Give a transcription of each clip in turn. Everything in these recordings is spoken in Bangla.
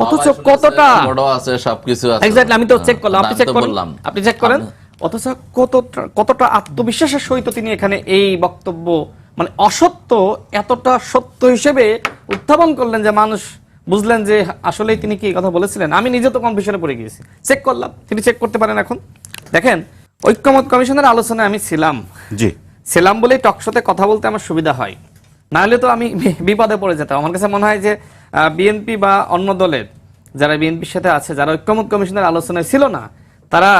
অথচ কতটা বড় আছে, সবকিছু আছে। এক্স্যাক্টলি, আমি তো চেক করলাম, আপনি চেক করেন, আপনি চেক করেন। অথচ কতটা আত্মবিশ্বাসের সহিত তিনি এখানে এই বক্তব্য, মানে অসত্য এতটা সত্য হিসেবে উত্থাপন করলেন যে মানুষ বুঝলেন যে আসলেই তিনি কি কথা বলেছিলেন। আমি নিজে তো কনফিউশনে পড়ে গিয়েছি, চেক করলাম, তিনি চেক করতে পারেন। এখন দেখেন, ঐক্যমত কমিশনের আলোচনায় আমি ছিলাম, ছিলাম বলেই টকশোতে কথা বলতে আমার সুবিধা হয়, না হলে তো আমি বিপদে পড়ে যেতাম। আমার কাছে মনে হয় যে বিএনপি বা অন্য দলের যারা বিএনপির সাথে আছে, যারা ঐক্যমত কমিশনের আলোচনায় ছিল না, তারা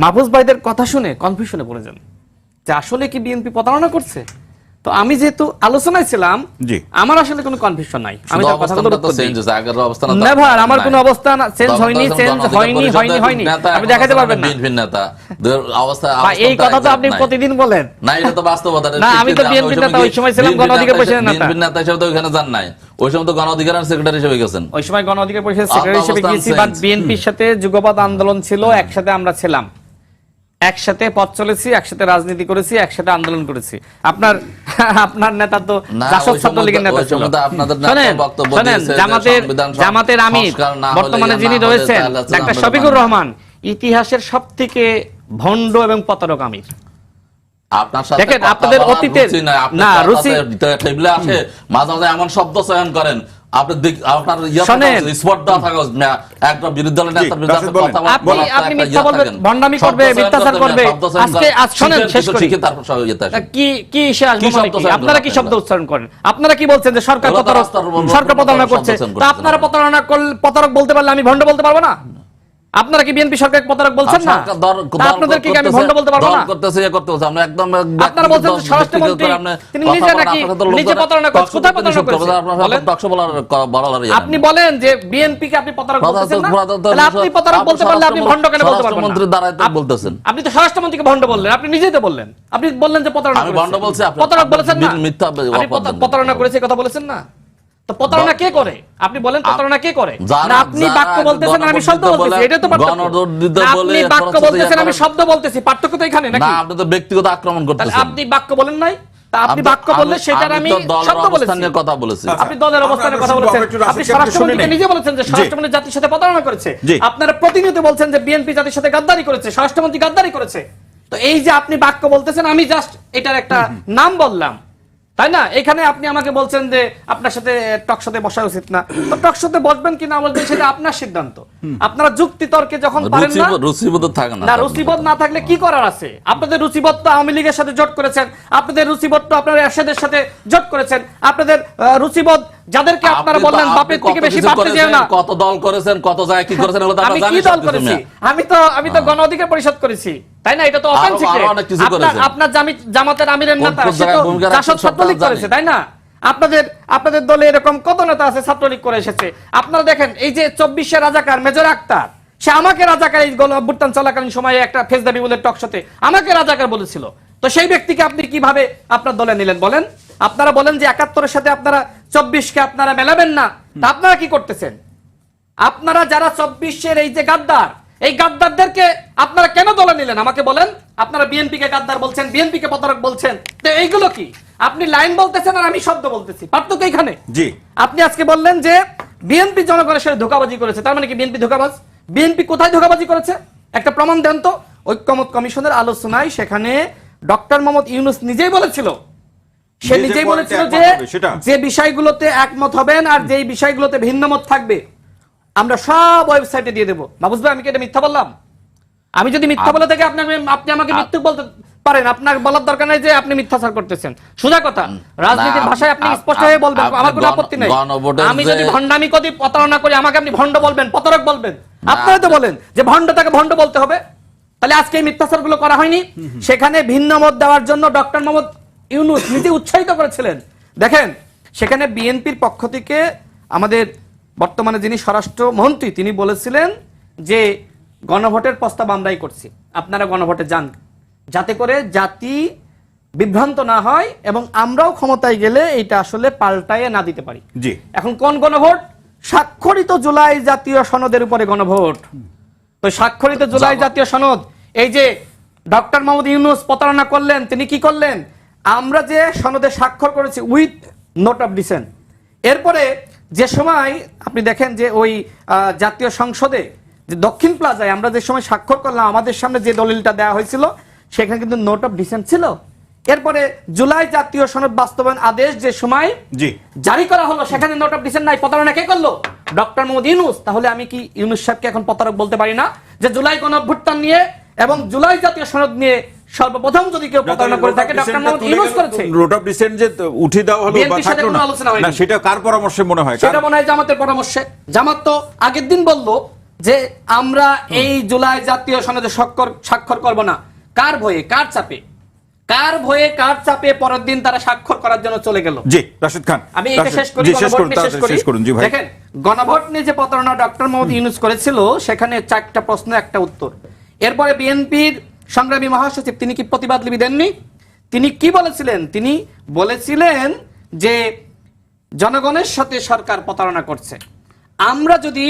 মাহফুজ ভাইদের কথা শুনে কনফিউশনে পড়ে যান যে আসলে কি বিএনপি প্রতারণা করছে। তো আমি যেহেতু আলোচনায় ছিলাম, আমার আসলে কোনো কনফিউশন নাই। আমি তার কথাগুলো নেভার, আমার কোনো অবস্থা চেঞ্জ হয়নি, চেঞ্জ হয়নি। আপনি দেখাতে পারবেন না অবস্থা। এই কথা তো আপনি প্রতিদিন বলেন না, এটা তো বাস্তবতা না। আমি তো বিএনপি নেতা, ওই সময় ছিলাম গণ অধিকার পরিষদের নেতা। বিএনপি নেতা হিসেবে তো ওখানে যান নাই, ওই সময় তো গণ অধিকার সেক্রেটারি হিসেবে গেছেন। ওই সময় গণ অধিকার পরিষদের সেক্রেটারি হিসেবে গিয়েছি, বাট বিএনপির সাথে যুগপৎ আন্দোলন ছিল, একসাথে আমরা ছিলাম, একসাথে পথ চলেছি, একসাথে রাজনীতি করেছি, একসাথে আন্দোলন করেছি। আপনার নেতা তো জাসদ ছাত্রলীগের নেতা ছিল। শোনেন, জামাতের আমির বর্তমানে যিনি রয়েছেন ডাক্তার শফিকুর রহমান, ইতিহাসের সবথেকে ভণ্ড এবং প্রতারক আমির। দেখেন, আপনাদের অতীতের না রুচি আসে, মাঝে মাঝে এমন শব্দ চয়ন করেন, আপনি মিথ্যা বলবেন, ভণ্ডামি করবে, মিথ্যাচার করবে। আপনারা কি শব্দ উচ্চারণ করেন? আপনারা কি বলছেন যে সরকার প্রতারণা করছে? আপনারা প্রতারক বলতে পারলে আমি ভণ্ড বলতে পারবো না? আপনারা কি বিএনপি সরকার প্রতারক বলছেন না? আপনাদেরকে কি আমি ভণ্ড বলতে পারবো না? আমরা একদম, আপনারা বলছেন স্বরাষ্ট্রমন্ত্রী তিনি নিজে নাকি নিজে প্রতারণা করছেন। কোথায় প্রতারণা করছেন? আপনি বলেন যে বিএনপি কে আপনি প্রতারক বলতেছেন না? তাহলে আপনি প্রতারক বলতে পারলে আপনি ভণ্ড কেন বলতে পারবেন না? স্বরাষ্ট্রমন্ত্রীর দ্বারাই তো বলতেছেন। আপনি তো স্বরাষ্ট্রমন্ত্রীকে ভণ্ড বললেন, আপনি নিজেই তো বললেন। আপনি বললেন যে প্রতারণা করেছে। আমি ভণ্ড বলছি, আপনি প্রতারক বলেছেন না? মিথ্যা প্রতারণা করেছে কথা বলেছেন না? তো প্রতারণা কে করে? আপনি বলেন প্রতারণা কে করে? না আপনি বাক্য বলতেছেন, আমি শব্দ বলতেছি, এটা তো পার্থক্য। আপনি বাক্য বলতেছেন, আমি শব্দ বলতেছি, পার্থক্য তো এখানে নাকি? না, আপনি তো ব্যক্তিগত আক্রমণ করতেছেন। আপনি বাক্য বলেন নাই, তা আপনি বাক্য বললে সেটার আমি শব্দ বলেছি। কথা বলেছি, আপনি দলের অবস্থানের কথা বলেছেন। আপনি স্বরাষ্ট্রমন্ত্রীকে নিজে বলেছেন যে স্বরাষ্ট্রমন্ত্রী জাতির সাথে প্রতারণা করেছে। আপনারা প্রতিনিয়ত বলছেন যে বিএনপি জাতির সাথে গাদ্দারি করেছে, স্বরাষ্ট্রমন্ত্রী গাদ্দারি করেছে। তো এই যে আপনি বাক্য বলতেছেন, আমি জাস্ট এটার একটা নাম বললাম, তাই না? এখানে আপনি আমাকে বলছেন যে আপনার সাথে টকশোতে বসা উচিত না। তো টকশোতে বসবেন কি না বলবেন সেটা আপনার সিদ্ধান্ত। আপনারা যুক্তি তর্কে যখন পারেন না, রুচিবোধ থাকে না। না, রুচিবোধ না থাকলে কি করার আছে? আপনাদের রুচিবোধ তো আওয়ামী লীগের সাথে জোট করেছেন, আপনাদের রুচিবোধ তো আপনারা এরশাদের সাথে জোট করেছেন, আপনাদের রুচিবোধ যাদেরকে আপনারা বললেন বাপের থেকে বেশি বাপতে যেও না। কত দল করেছেন, কত জায়গায় কি করেছেন, আমি কি দল করেছি? আমি তো গণ অধিকার পরিষদ করেছি, তাই না? এটা তো ওপেন সিক্রেট। আপনার জামাতের আমিরের নেতা সে তো জাসদ ছাত্রলীগ করেছে, তাই না? আপনাদের দলে এরকম কত নেতা আছে ছাত্রলীগ করে এসেছে। আপনারা দেখেন, এই যে 24 রাজাকার মেজর আক্তার, সে আমাকে রাজাকার, এই গণ অভ্যুত্থান চলাকালীন সময়ে একটা ফেজদাবি বলে টকশোতে আমাকে রাজাকার বলেছিল। তো সেই ব্যক্তিকে আপনি কিভাবে আপনার দলে নিলেন বলেন? আপনারা বলেন যে 71-এর সাথে আপনারা 24-কে আপনারা মেলাবেন না, তা আপনারা কি করতেছেন? আপনারা যারা 24-এর এই যে গাদ্দার, এই গাদ্দারদেরকে আপনারা কেন দলে নিলেন আমাকে বলেন? আপনারা বিএনপি কে গাদ্দার বলছেন, বিএনপি কে প্রতারক বলছেন, তো এইগুলো কি? আপনি লাইন বলতেছেন আর আমি শব্দ বলতেছি, পার্থক্য এখানে। আপনি আজকে বললেন যে বিএনপি জনগণের সাথে ধোঁকাবাজি করেছে, তার মানে কি বিএনপি ধোঁকাবাজ? বিএনপি কোথায় ধোঁকাবাজি করেছে? একটা প্রমাণ দেন তো। ঐক্যমত কমিশনের আলোচনায় সেখানে ডক্টর মোহাম্মদ ইউনূস নিজেই বলেছিল, সে নিজেই বলেছিল যে বিষয়গুলোতে একমত হবেন আর যেই বিষয়গুলোতে ভিন্নমত থাকবে আমরা সব ওয়েবসাইটে দিয়ে দেবো। মাহফুজ ভাই, আমি কি এটা মিথ্যা বললাম? আমি যদি মিথ্যা বলে থাকি আপনি আমাকে মিথ্যুক বলতে পারেন, আপনার বলার দরকার নাই যে আপনি মিথ্যাচার করতেছেন। সোজা কথা, রাজনীতির ভাষায় আপনি স্পষ্ট হয়ে বলবেন, আমার কোনো আপত্তি নাই। আমি যদি ভণ্ডামি করি, প্রতারণা করি, আমাকে আপনি ভণ্ড বলবেন, প্রতারক বলবেন। আপনারা তো বলেন যে ভণ্ড তাকে ভণ্ড বলতে হবে। তাহলে আজকে এই মিথ্যাচার গুলো করা হয়নি? সেখানে ভিন্ন মত দেওয়ার জন্য ডক্টর মোহাম্মদ ইউনূস নিজে উৎসাহিত করেছিলেন। দেখেন, সেখানে বিএনপির পক্ষ থেকে আমাদের বর্তমানে যিনি স্বরাষ্ট্রমন্ত্রী তিনি বলেছিলেন যে গণভোটের প্রস্তাব আমরাই করছি, আপনারা গণভোটে যান, যাতে করে জাতি বিভ্রান্ত না হয় এবং আমরাও ক্ষমতায় গেলে এটা আসলে পাল্টাইয়ে না দিতে পারি। এখন কোন গণভোট? স্বাক্ষরিত জুলাই জাতীয় সনদের উপরে গণভোট। তো স্বাক্ষরিত জুলাই জাতীয় সনদ, এই যে ডক্টর মোহাম্মদ ইউনূস প্রতারণা করলেন, তিনি কি করলেন? আমরা যে সনদে স্বাক্ষর করেছি উইথ নোট অফ ডিসেন্ট, এরপরে যে সময় আপনি দেখেন যে ওই জাতীয় সংসদে যে দক্ষিণ প্লাজায় আমরা যে সময় স্বাক্ষর করলাম, আমাদের সামনে যে দলিলটা দেওয়া হয়েছিল সেখানে কিন্তু নোট অফ ডিসেন্ট ছিল। এরপরে জুলাই জাতীয় সনদ বাস্তবায়ন আদেশ যে সময় জারি করা হলো সেখানে নোট অফ ডিসেন্ট নাই। প্রতারণা কে করলো? ডক্টর মোহাম্মদ ইউনূস। তাহলে আমি কি ইউনূস সাহেবকে এখন প্রতারক বলতে পারি না? যে জুলাই গণঅভ্যুত্থান নিয়ে এবং জুলাই জাতীয় সনদ নিয়ে সর্বপ্রথম যদি কেউ প্রতারণা করে থাকে ডক্টর মোহাম্মদ ইউনূস করেছে। নোট অফ ডিসেন্ট যে উঠে দেওয়া হলো বা থাকলো না, সেটা কার পরামর্শে মনে হয়? সেটা মনে হয় জামাতের পরামর্শে। জামাত তো আগের দিন বলল যে আমরা এই জুলাই জাতীয় সনদে স্বাক্ষর করব না। কার ভয়ে, কার চাপে? কার ভয়ে, কার চাপে পরের দিন তারা স্বাক্ষর করার জন্য চলে গেল? জি রাশিদ খান, আমি এটা শেষ করি। দেখেন, গণভোট নিয়ে যে প্রতারণা ডক্টর মোহাম্মদ ইউনূস করেছিল সেখানে 4টা প্রশ্ন, একটা উত্তর। এরপরে বিএনপির সংগ্রামী মহাসচিব তিনি কি প্রতিবাদ লিপি দেননি? তিনি কি বলেছিলেন? তিনি বলেছিলেন যে জনগণের সাথে সরকার প্রতারণা করছে। আমরা যদি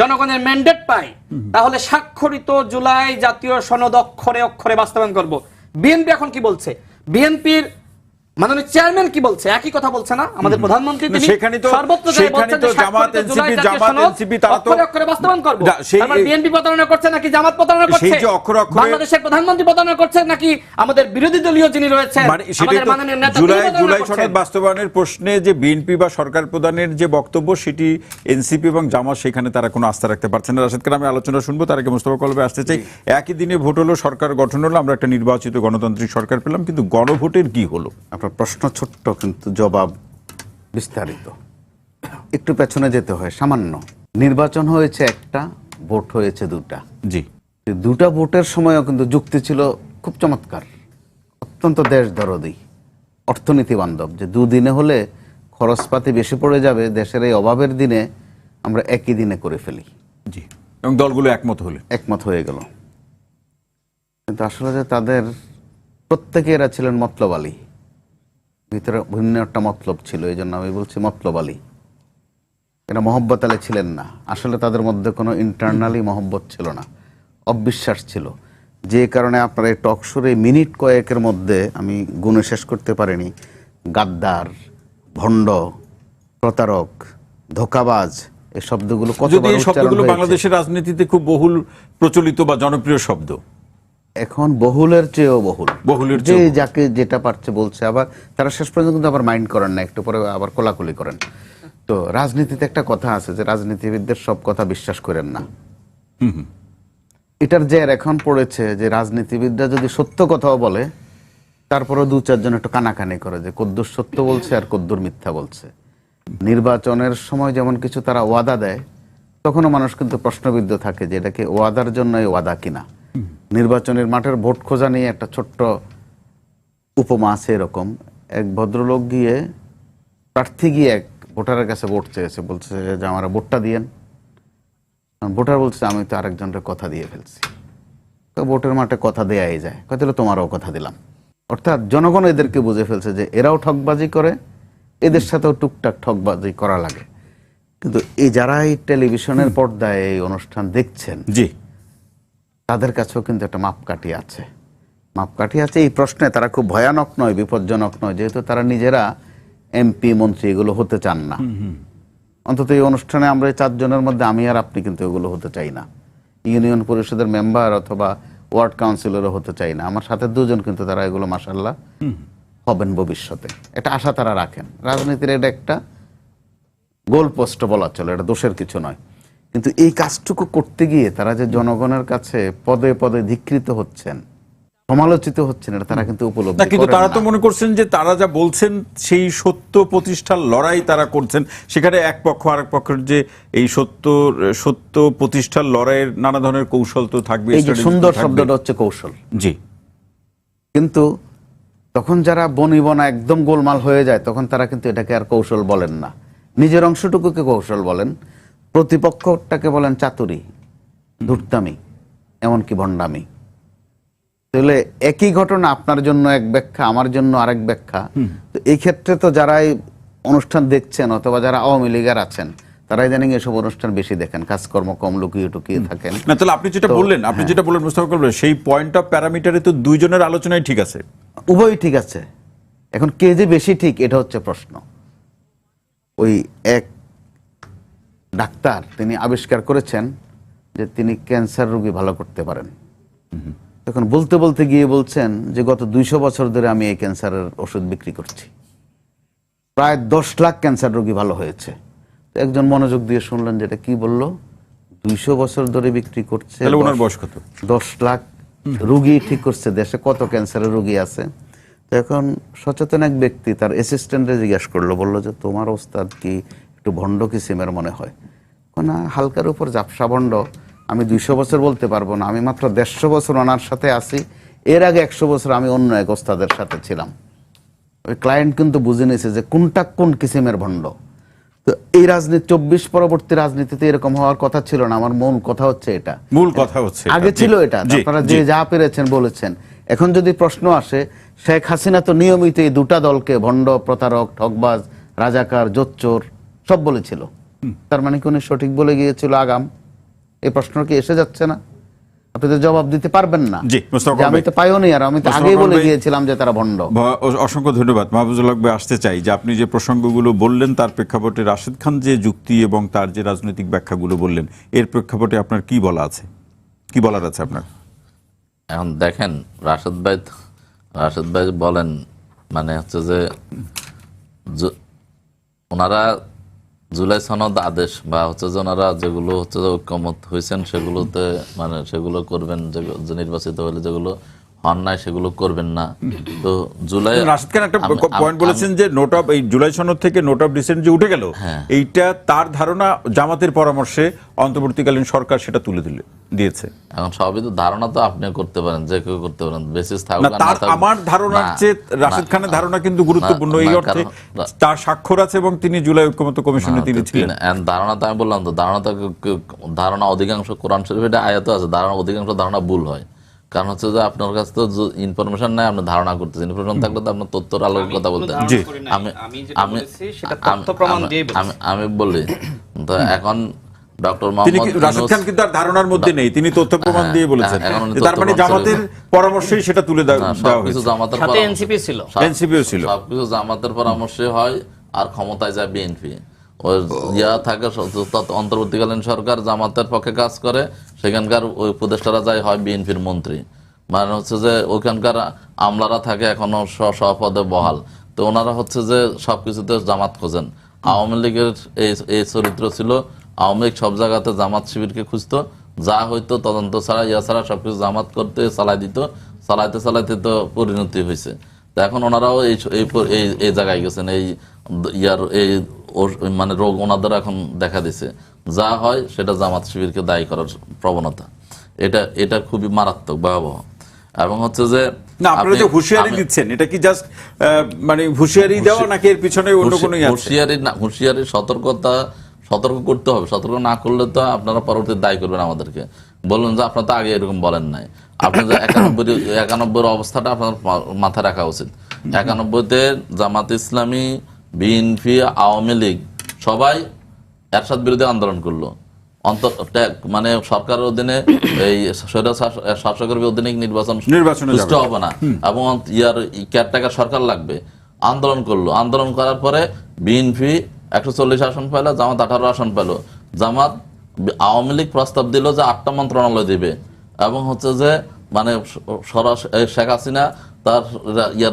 জনগণের ম্যান্ডেট পাই তাহলে স্বাক্ষরিত জুলাই জাতীয় সনদ অক্ষরে অক্ষরে বাস্তবায়ন করব। বিএনপি এখন কি বলছে? বিএনপির মাননীয় চেয়ারম্যান কি বলছে? একই কথা বলছে না আমাদের প্রধানমন্ত্রী? তিনি সর্বত্র জামাত এনসিপি তারা তো অক্ষরে অক্ষরে বাস্তবায়ন করব। তারপর বিএনপি প্রতারণা করছে নাকি জামাত প্রতারণা করছে? বাংলাদেশের প্রধানমন্ত্রী প্রতারণা করছে নাকি আমাদের বিরোধী দলীয় যিনি রয়েছেন আমাদের মাননীয় নেতা? জুলাই সনদ বাস্তবায়নের প্রশ্নে যে বিএনপি বা সরকার প্রধানের যে বক্তব্য, সেটি এনসিপি এবং জামাত সেখানে তারা কোনো আস্থা রাখতে পারছে না। রাশেদ খান, আমি আলোচনা শুনবো, তার আগে মোস্তফা কলবে আসতে চাই। একই দিনে ভোট হলো, সরকার গঠন হলো, আমরা একটা নির্বাচিত গণতান্ত্রিক সরকার পেলাম, কিন্তু গণভোটের কি হলো? আপনার প্রশ্ন ছোট্ট কিন্তু জবাব বিস্তারিত। একটু পেছনে যেতে হয় সামান্য। নির্বাচন হয়েছে একটা, ভোট হয়েছে দুটা। জি, দুটা ভোটের সময়ও কিন্তু যুক্তি ছিল খুব চমৎকার, অত্যন্ত দেশ দরদি, অর্থনীতি বান্ধব, যে দুদিনে হলে খরচপাতি বেশি পড়ে যাবে, দেশের এই অভাবের দিনে আমরা একই দিনে করে ফেলি। জি, এবং দলগুলো একমত হয়ে গেল। কিন্তু আসলে যে তাদের প্রত্যেকে এরা ছিলেন মতলব আলী, ভিতরে ভিন্ন একটা মতলব ছিল, এই জন্য আমি বলছি মতলব আলী। এরা মহব্বত আলী ছিলেন না। আসলে তাদের মধ্যে কোনো ইন্টারনালি মহব্বত ছিল না, অবিশ্বাস ছিল। যে কারণে আপনার এই টকশোরে মিনিট কয়েকের মধ্যে আমি গুণে শেষ করতে পারিনি। গাদ্দার, ভণ্ড, প্রতারক, ধোঁকাবাজ, এই শব্দগুলো কতবার উচ্চারণ হয়েছে। বাংলাদেশের রাজনীতিতে খুব বহুল প্রচলিত বা জনপ্রিয় শব্দ। এখন বহুলের চেয়েও বহুলের যে যাকে যেটা পারছে বলছে। আবার তারা শেষ পর্যন্ত কিন্তু আবার মাইন্ড করেন না, একটু পরে আবার কোলাকুলি করেন। তো রাজনীতিতে একটা কথা আছে যে রাজনীতিবিদদের সব কথা বিশ্বাস করেন না। এটার যে এখন পড়েছে যে রাজনীতিবিদরা যদি সত্য কথাও বলে তারপরে দু চারজন একটু কানাকানি করে যে কদ্দুর সত্য বলছে আর কদ্দুর মিথ্যা বলছে। নির্বাচনের সময় যেমন কিছু তারা ওয়াদা দেয়, তখনও মানুষ কিন্তু প্রশ্নবিদ্ধ থাকে যে এটা কি ওয়াদার জন্য ওয়াদা কিনা। নির্বাচনের মাঠের ভোট খোঁজা নিয়ে একটা ছোট্ট উপমা আছে এরকম। এক ভদ্রলোক গিয়ে প্রার্থী গিয়ে এক ভোটারের কাছে ভোট চেয়েছে, বলছে যে আমার ভোটটা দিয়েন। ভোটার বলছে আমি তো আরেকজনের কথা দিয়ে ফেলছি। তো ভোটের মাঠে কথা দেয়াই যায়, তাহলে তোমারও কথা দিলাম। অর্থাৎ জনগণ এদেরকে বুঝে ফেলছে যে এরাও ঠকবাজি করে, এদের সাথেও টুকটাক ঠকবাজি করা লাগে। কিন্তু এই যারা এই টেলিভিশনের পর্দায় এই অনুষ্ঠান দেখছেন, জি, তাদের কাছেও কিন্তু একটা মাপকাঠি আছে। এই প্রশ্নে তারা খুব ভয়ানক নয়, বিপজ্জনক নয়, যেহেতু তারা নিজেরা এমপি মন্ত্রী এগুলো হতে চান না। অন্তত এই অনুষ্ঠানে আমরা এই 4 জনের মধ্যে আমি আর আপনি কিন্তু এগুলো হতে চাই না। ইউনিয়ন পরিষদের মেম্বার অথবা ওয়ার্ড কাউন্সিলরও হতে চাই না। আমার সাথে 2 জন কিন্তু তারা এগুলো মাশাআল্লাহ হবেন ভবিষ্যতে, এটা আশা তারা রাখেন। রাজনীতির এটা একটা গোল পোস্ট বলা চলে, এটা দোষের কিছু নয়। কিন্তু এই কাজটুকু করতে গিয়ে তারা যে জনগণের কাছে পদে পদে ধিকৃত হচ্ছেন, সমালোচিত হচ্ছেন, এটা তারা কিন্তু উপলব্ধি করেন না। কিন্তু তারা তো মনে করছেন যে তারা যা বলছেন সেই সত্য প্রতিষ্ঠার লড়াই তারা করছেন, সেখানে এক পক্ষ আরেক পক্ষের যে এই সত্য প্রতিষ্ঠার লড়াইয়ের নানা ধরনের কৌশল তো থাকবে। এই যে সুন্দর শব্দটা হচ্ছে কৌশল। জি, কিন্তু তখন যারা বনিবনা একদম গোলমাল হয়ে যায়, তখন তারা কিন্তু এটাকে আর কৌশল বলেন না, নিজের অংশটুকুকে কৌশল বলেন, প্রতিপক্ষটাকে বলেন চাতুরি, ধূর্তামি, এমনকি ভণ্ডামি। তাহলে একই ঘটনা আপনার জন্য এক ব্যাখ্যা, আমার জন্য আরেক ব্যাখ্যা। তো এই ক্ষেত্রে তো যারা এই অনুষ্ঠান দেখছেন অথবা যারা আওয়ামী লীগের আছেন, তারা ইদানিং এসব অনুষ্ঠান বেশি দেখেন, কাজকর্ম কম লুকিয়ে টুকিয়ে থাকেন। না, তাহলে আপনি যেটা বললেন মুস্তাফা কামাল, সেই পয়েন্ট অফ প্যারামিটারে তো 2 জনের আলোচনায় ঠিক আছে, উভয়ই ঠিক আছে। এখন কে যে বেশি ঠিক, এটা হচ্ছে প্রশ্ন। ওই ডাক্তার, তিনি আবিষ্কার করেছেন যে তিনি ক্যান্সার রোগী ভালো করতে পারেন। তখন বলতে বলতে গিয়ে বলছেন যে গত 200 বছর ধরে আমি এই ক্যান্সারের ওষুধ বিক্রি করছি, প্রায় 10 লাখ ক্যান্সার রোগী ভালো হয়েছে। তো একজন মনোযোগ দিয়ে শুনলেন যেটা কি বলল, 200 বছর ধরে বিক্রি করছে, তাহলে ওনার বয়স কত? 10 লাখ রোগী ঠিক করছে। দেশে কত ক্যান্সারের রোগী আছে? তো এখন সচেতন এক ব্যক্তি তার অ্যাসিস্ট্যান্টে জিজ্ঞেস করলো, বলল যে তোমার ওস্তাদ কি একটু ভণ্ড কিসিমের মনে হয়? না, হালকার উপর জাপসা ভণ্ড। আমি 200 বছর বলতে পারবো না, আমি মাত্র 150 বছর ওনার সাথে আছি, এর আগে 100 বছর আমি অন্য এক ওস্তাদের সাথে ছিলাম। ওই ক্লায়েন্ট কিন্তু বুঝে নিয়েছে যে কোনটা কোন কিসিমের ভণ্ড। তো এই রাজনীতি 24 পরবর্তী রাজনীতিতে এরকম হওয়ার কথা ছিল না। আমার মূল কথা হচ্ছে এটা, মূল কথা হচ্ছে আগে ছিল এটা, আপনারা যে যা পেরেছেন বলেছেন। এখন যদি প্রশ্ন আসে, শেখ হাসিনা তো নিয়মিত এই দুটা দলকে ভণ্ড, প্রতারক, ঠকবাজ, রাজাকার, জোচ্চোর সব বলেছিল, তার মানে কি উনি সঠিক বলে গিয়েছিল আগাম? এই প্রশ্ন কি এসে যাচ্ছে না? আপনি তো জবাব দিতে পারবেন না। যে আমি তো পাইওনিয়ার, আমি তো আগেই বলে গিয়েছিলাম যে তারা ভণ্ড। অসংখ্য ধন্যবাদ। মাহফুজুল হক ভাই, আসতে চাই যে আপনি যে প্রসঙ্গগুলো বললেন তার প্রেক্ষাপটে রাশেদ খান যে যুক্তি এবং তার যে রাজনৈতিক ব্যাখ্যাগুলো বললেন, এর প্রেক্ষাপটে আপনার কি বলা আছে, কি বলার আছে আপনার? এখন দেখেন, রাশেদ ভাই বলেন মানে হচ্ছে যে ওনারা জুলাই সনদ আদেশ বা হচ্ছে যে ওনারা যেগুলো হচ্ছে যে ঐক্যমত হয়েছেন সেগুলোতে মানে সেগুলো করবেন, যে নির্বাচিত হলে যেগুলো হন নাই সেগুলো করবেন না। তো জুলাই রাশেদ খান একটা পয়েন্ট বলেছেন যে নোট অফ, এই জুলাই সনদ থেকে নোট অফ ডিসেন্ট যে উঠে গেল, এইটা তার ধারণা জামাতের পরামর্শে অন্তর্বর্তীকালীন সরকার সেটা তুলে দিয়েছে। এখন সবই তো ধারণা, তো আপনি করতে পারেন, যে কেউ করতে পারেন, বেসিস থাকুক না তার। আমার ধারণার চেয়ে রাশেদ খানের ধারণা কিন্তু গুরুত্বপূর্ণ এই অর্থে তার স্বাক্ষর আছে এবং তিনি জুলাই ঐক্যমত কমিশনে তিনি ছিলেন। ধারণা তো আমি বললাম তো, ধারণা অধিকাংশ কোরআন শরীফে আয়াত আছে, অধিকাংশ ধারণা ভুল হয়। কারণ হচ্ছে যে আপনার কাছে তো ইনফরমেশন নাই, আপনি ধারণা করতেছেন। ইনফরমেশন থাকলে তো আপনার তথ্যের আলোকে কথা বলতেন। আমি বলি তো, এখন ডক্টর রাশেদ খান কিন্তু তার ধারণার মধ্যে নেই, তিনি তথ্য প্রমাণ দিয়ে বলেছেন। তার মানে জামাতের পরামর্শেই সেটা তুলে দেওয়া হয়েছে। জামাতের সাথে এনসিপি ছিল, এনসিপিও ছিল, সবকিছু জামাতের পরামর্শে হয়। আর ক্ষমতায় যায় বিএনপি। ওই ইয়া থাকে, অন্তর্বর্তীকালীন সরকার জামাতের পক্ষে কাজ করে, সেখানকার ওই উপদেষ্টারা যায় হয় বিএনপির মন্ত্রী, মানে হচ্ছে যে ওইখানকার আমলারা থাকে এখনো স্বপদে বহাল। তো ওনারা হচ্ছে যে সবকিছুতে জামাত খোঁজেন। আওয়ামী লীগের এই চরিত্র ছিল, আওয়ামী লীগ সব জায়গাতে জামাত শিবিরকে খুঁজতো, যা হইতো তদন্ত ছাড়া ইয়া ছাড়া সবকিছু জামাত করতে চালাই দিত, চালাইতে তো পরিণতি হয়েছে। তো এখন ওনারাও এই জায়গায় গেছেন, এই ইয়ার এই মানে রোগ ওনাদের এখন দেখা দিছে। যা হয় সেটা জামাত শিবিরকে দায়ী করার প্রবণতা, এটা খুবই মারাত্মক, ভয়াবহ। এবং হচ্ছে যে না, আপনারা যে হুঁশিয়ারি দিচ্ছেন, এটা কি জাস্ট মানে হুঁশিয়ারি দেওয়া নাকি এর পিছনে অন্য কোনো হুঁশিয়ারি? না, হুঁশিয়ারি, সতর্ক করতে হবে। সতর্ক না করলে তো আপনারা পরবর্তী দায়ী করবেন আমাদেরকে, বলবেন যে আপনারা তো আগে এরকম বলেন নাই। আপনি যে 91 অবস্থাটা আপনার মাথায় রাখা উচিত। 91-তে জামাত ইসলামী, বিএনপি, আওয়ামী লীগ সবাই এরশাদ বিরোধী আন্দোলন করলো। মানে সরকারের অধীনে এই শাসকের অধীনে নির্বাচন সুষ্ঠু হবে না এবং ইয়ার কেয়ারটেকার সরকার লাগবে। আন্দোলন করলো। আন্দোলন করার পরে বিএনপি 140 আসন পেল, জামাত 18 আসন পেল। জামাত, আওয়ামী লীগ প্রস্তাব দিল যে 8টা মন্ত্রণালয় দিবে এবং হচ্ছে যে মানে শেখ হাসিনা তার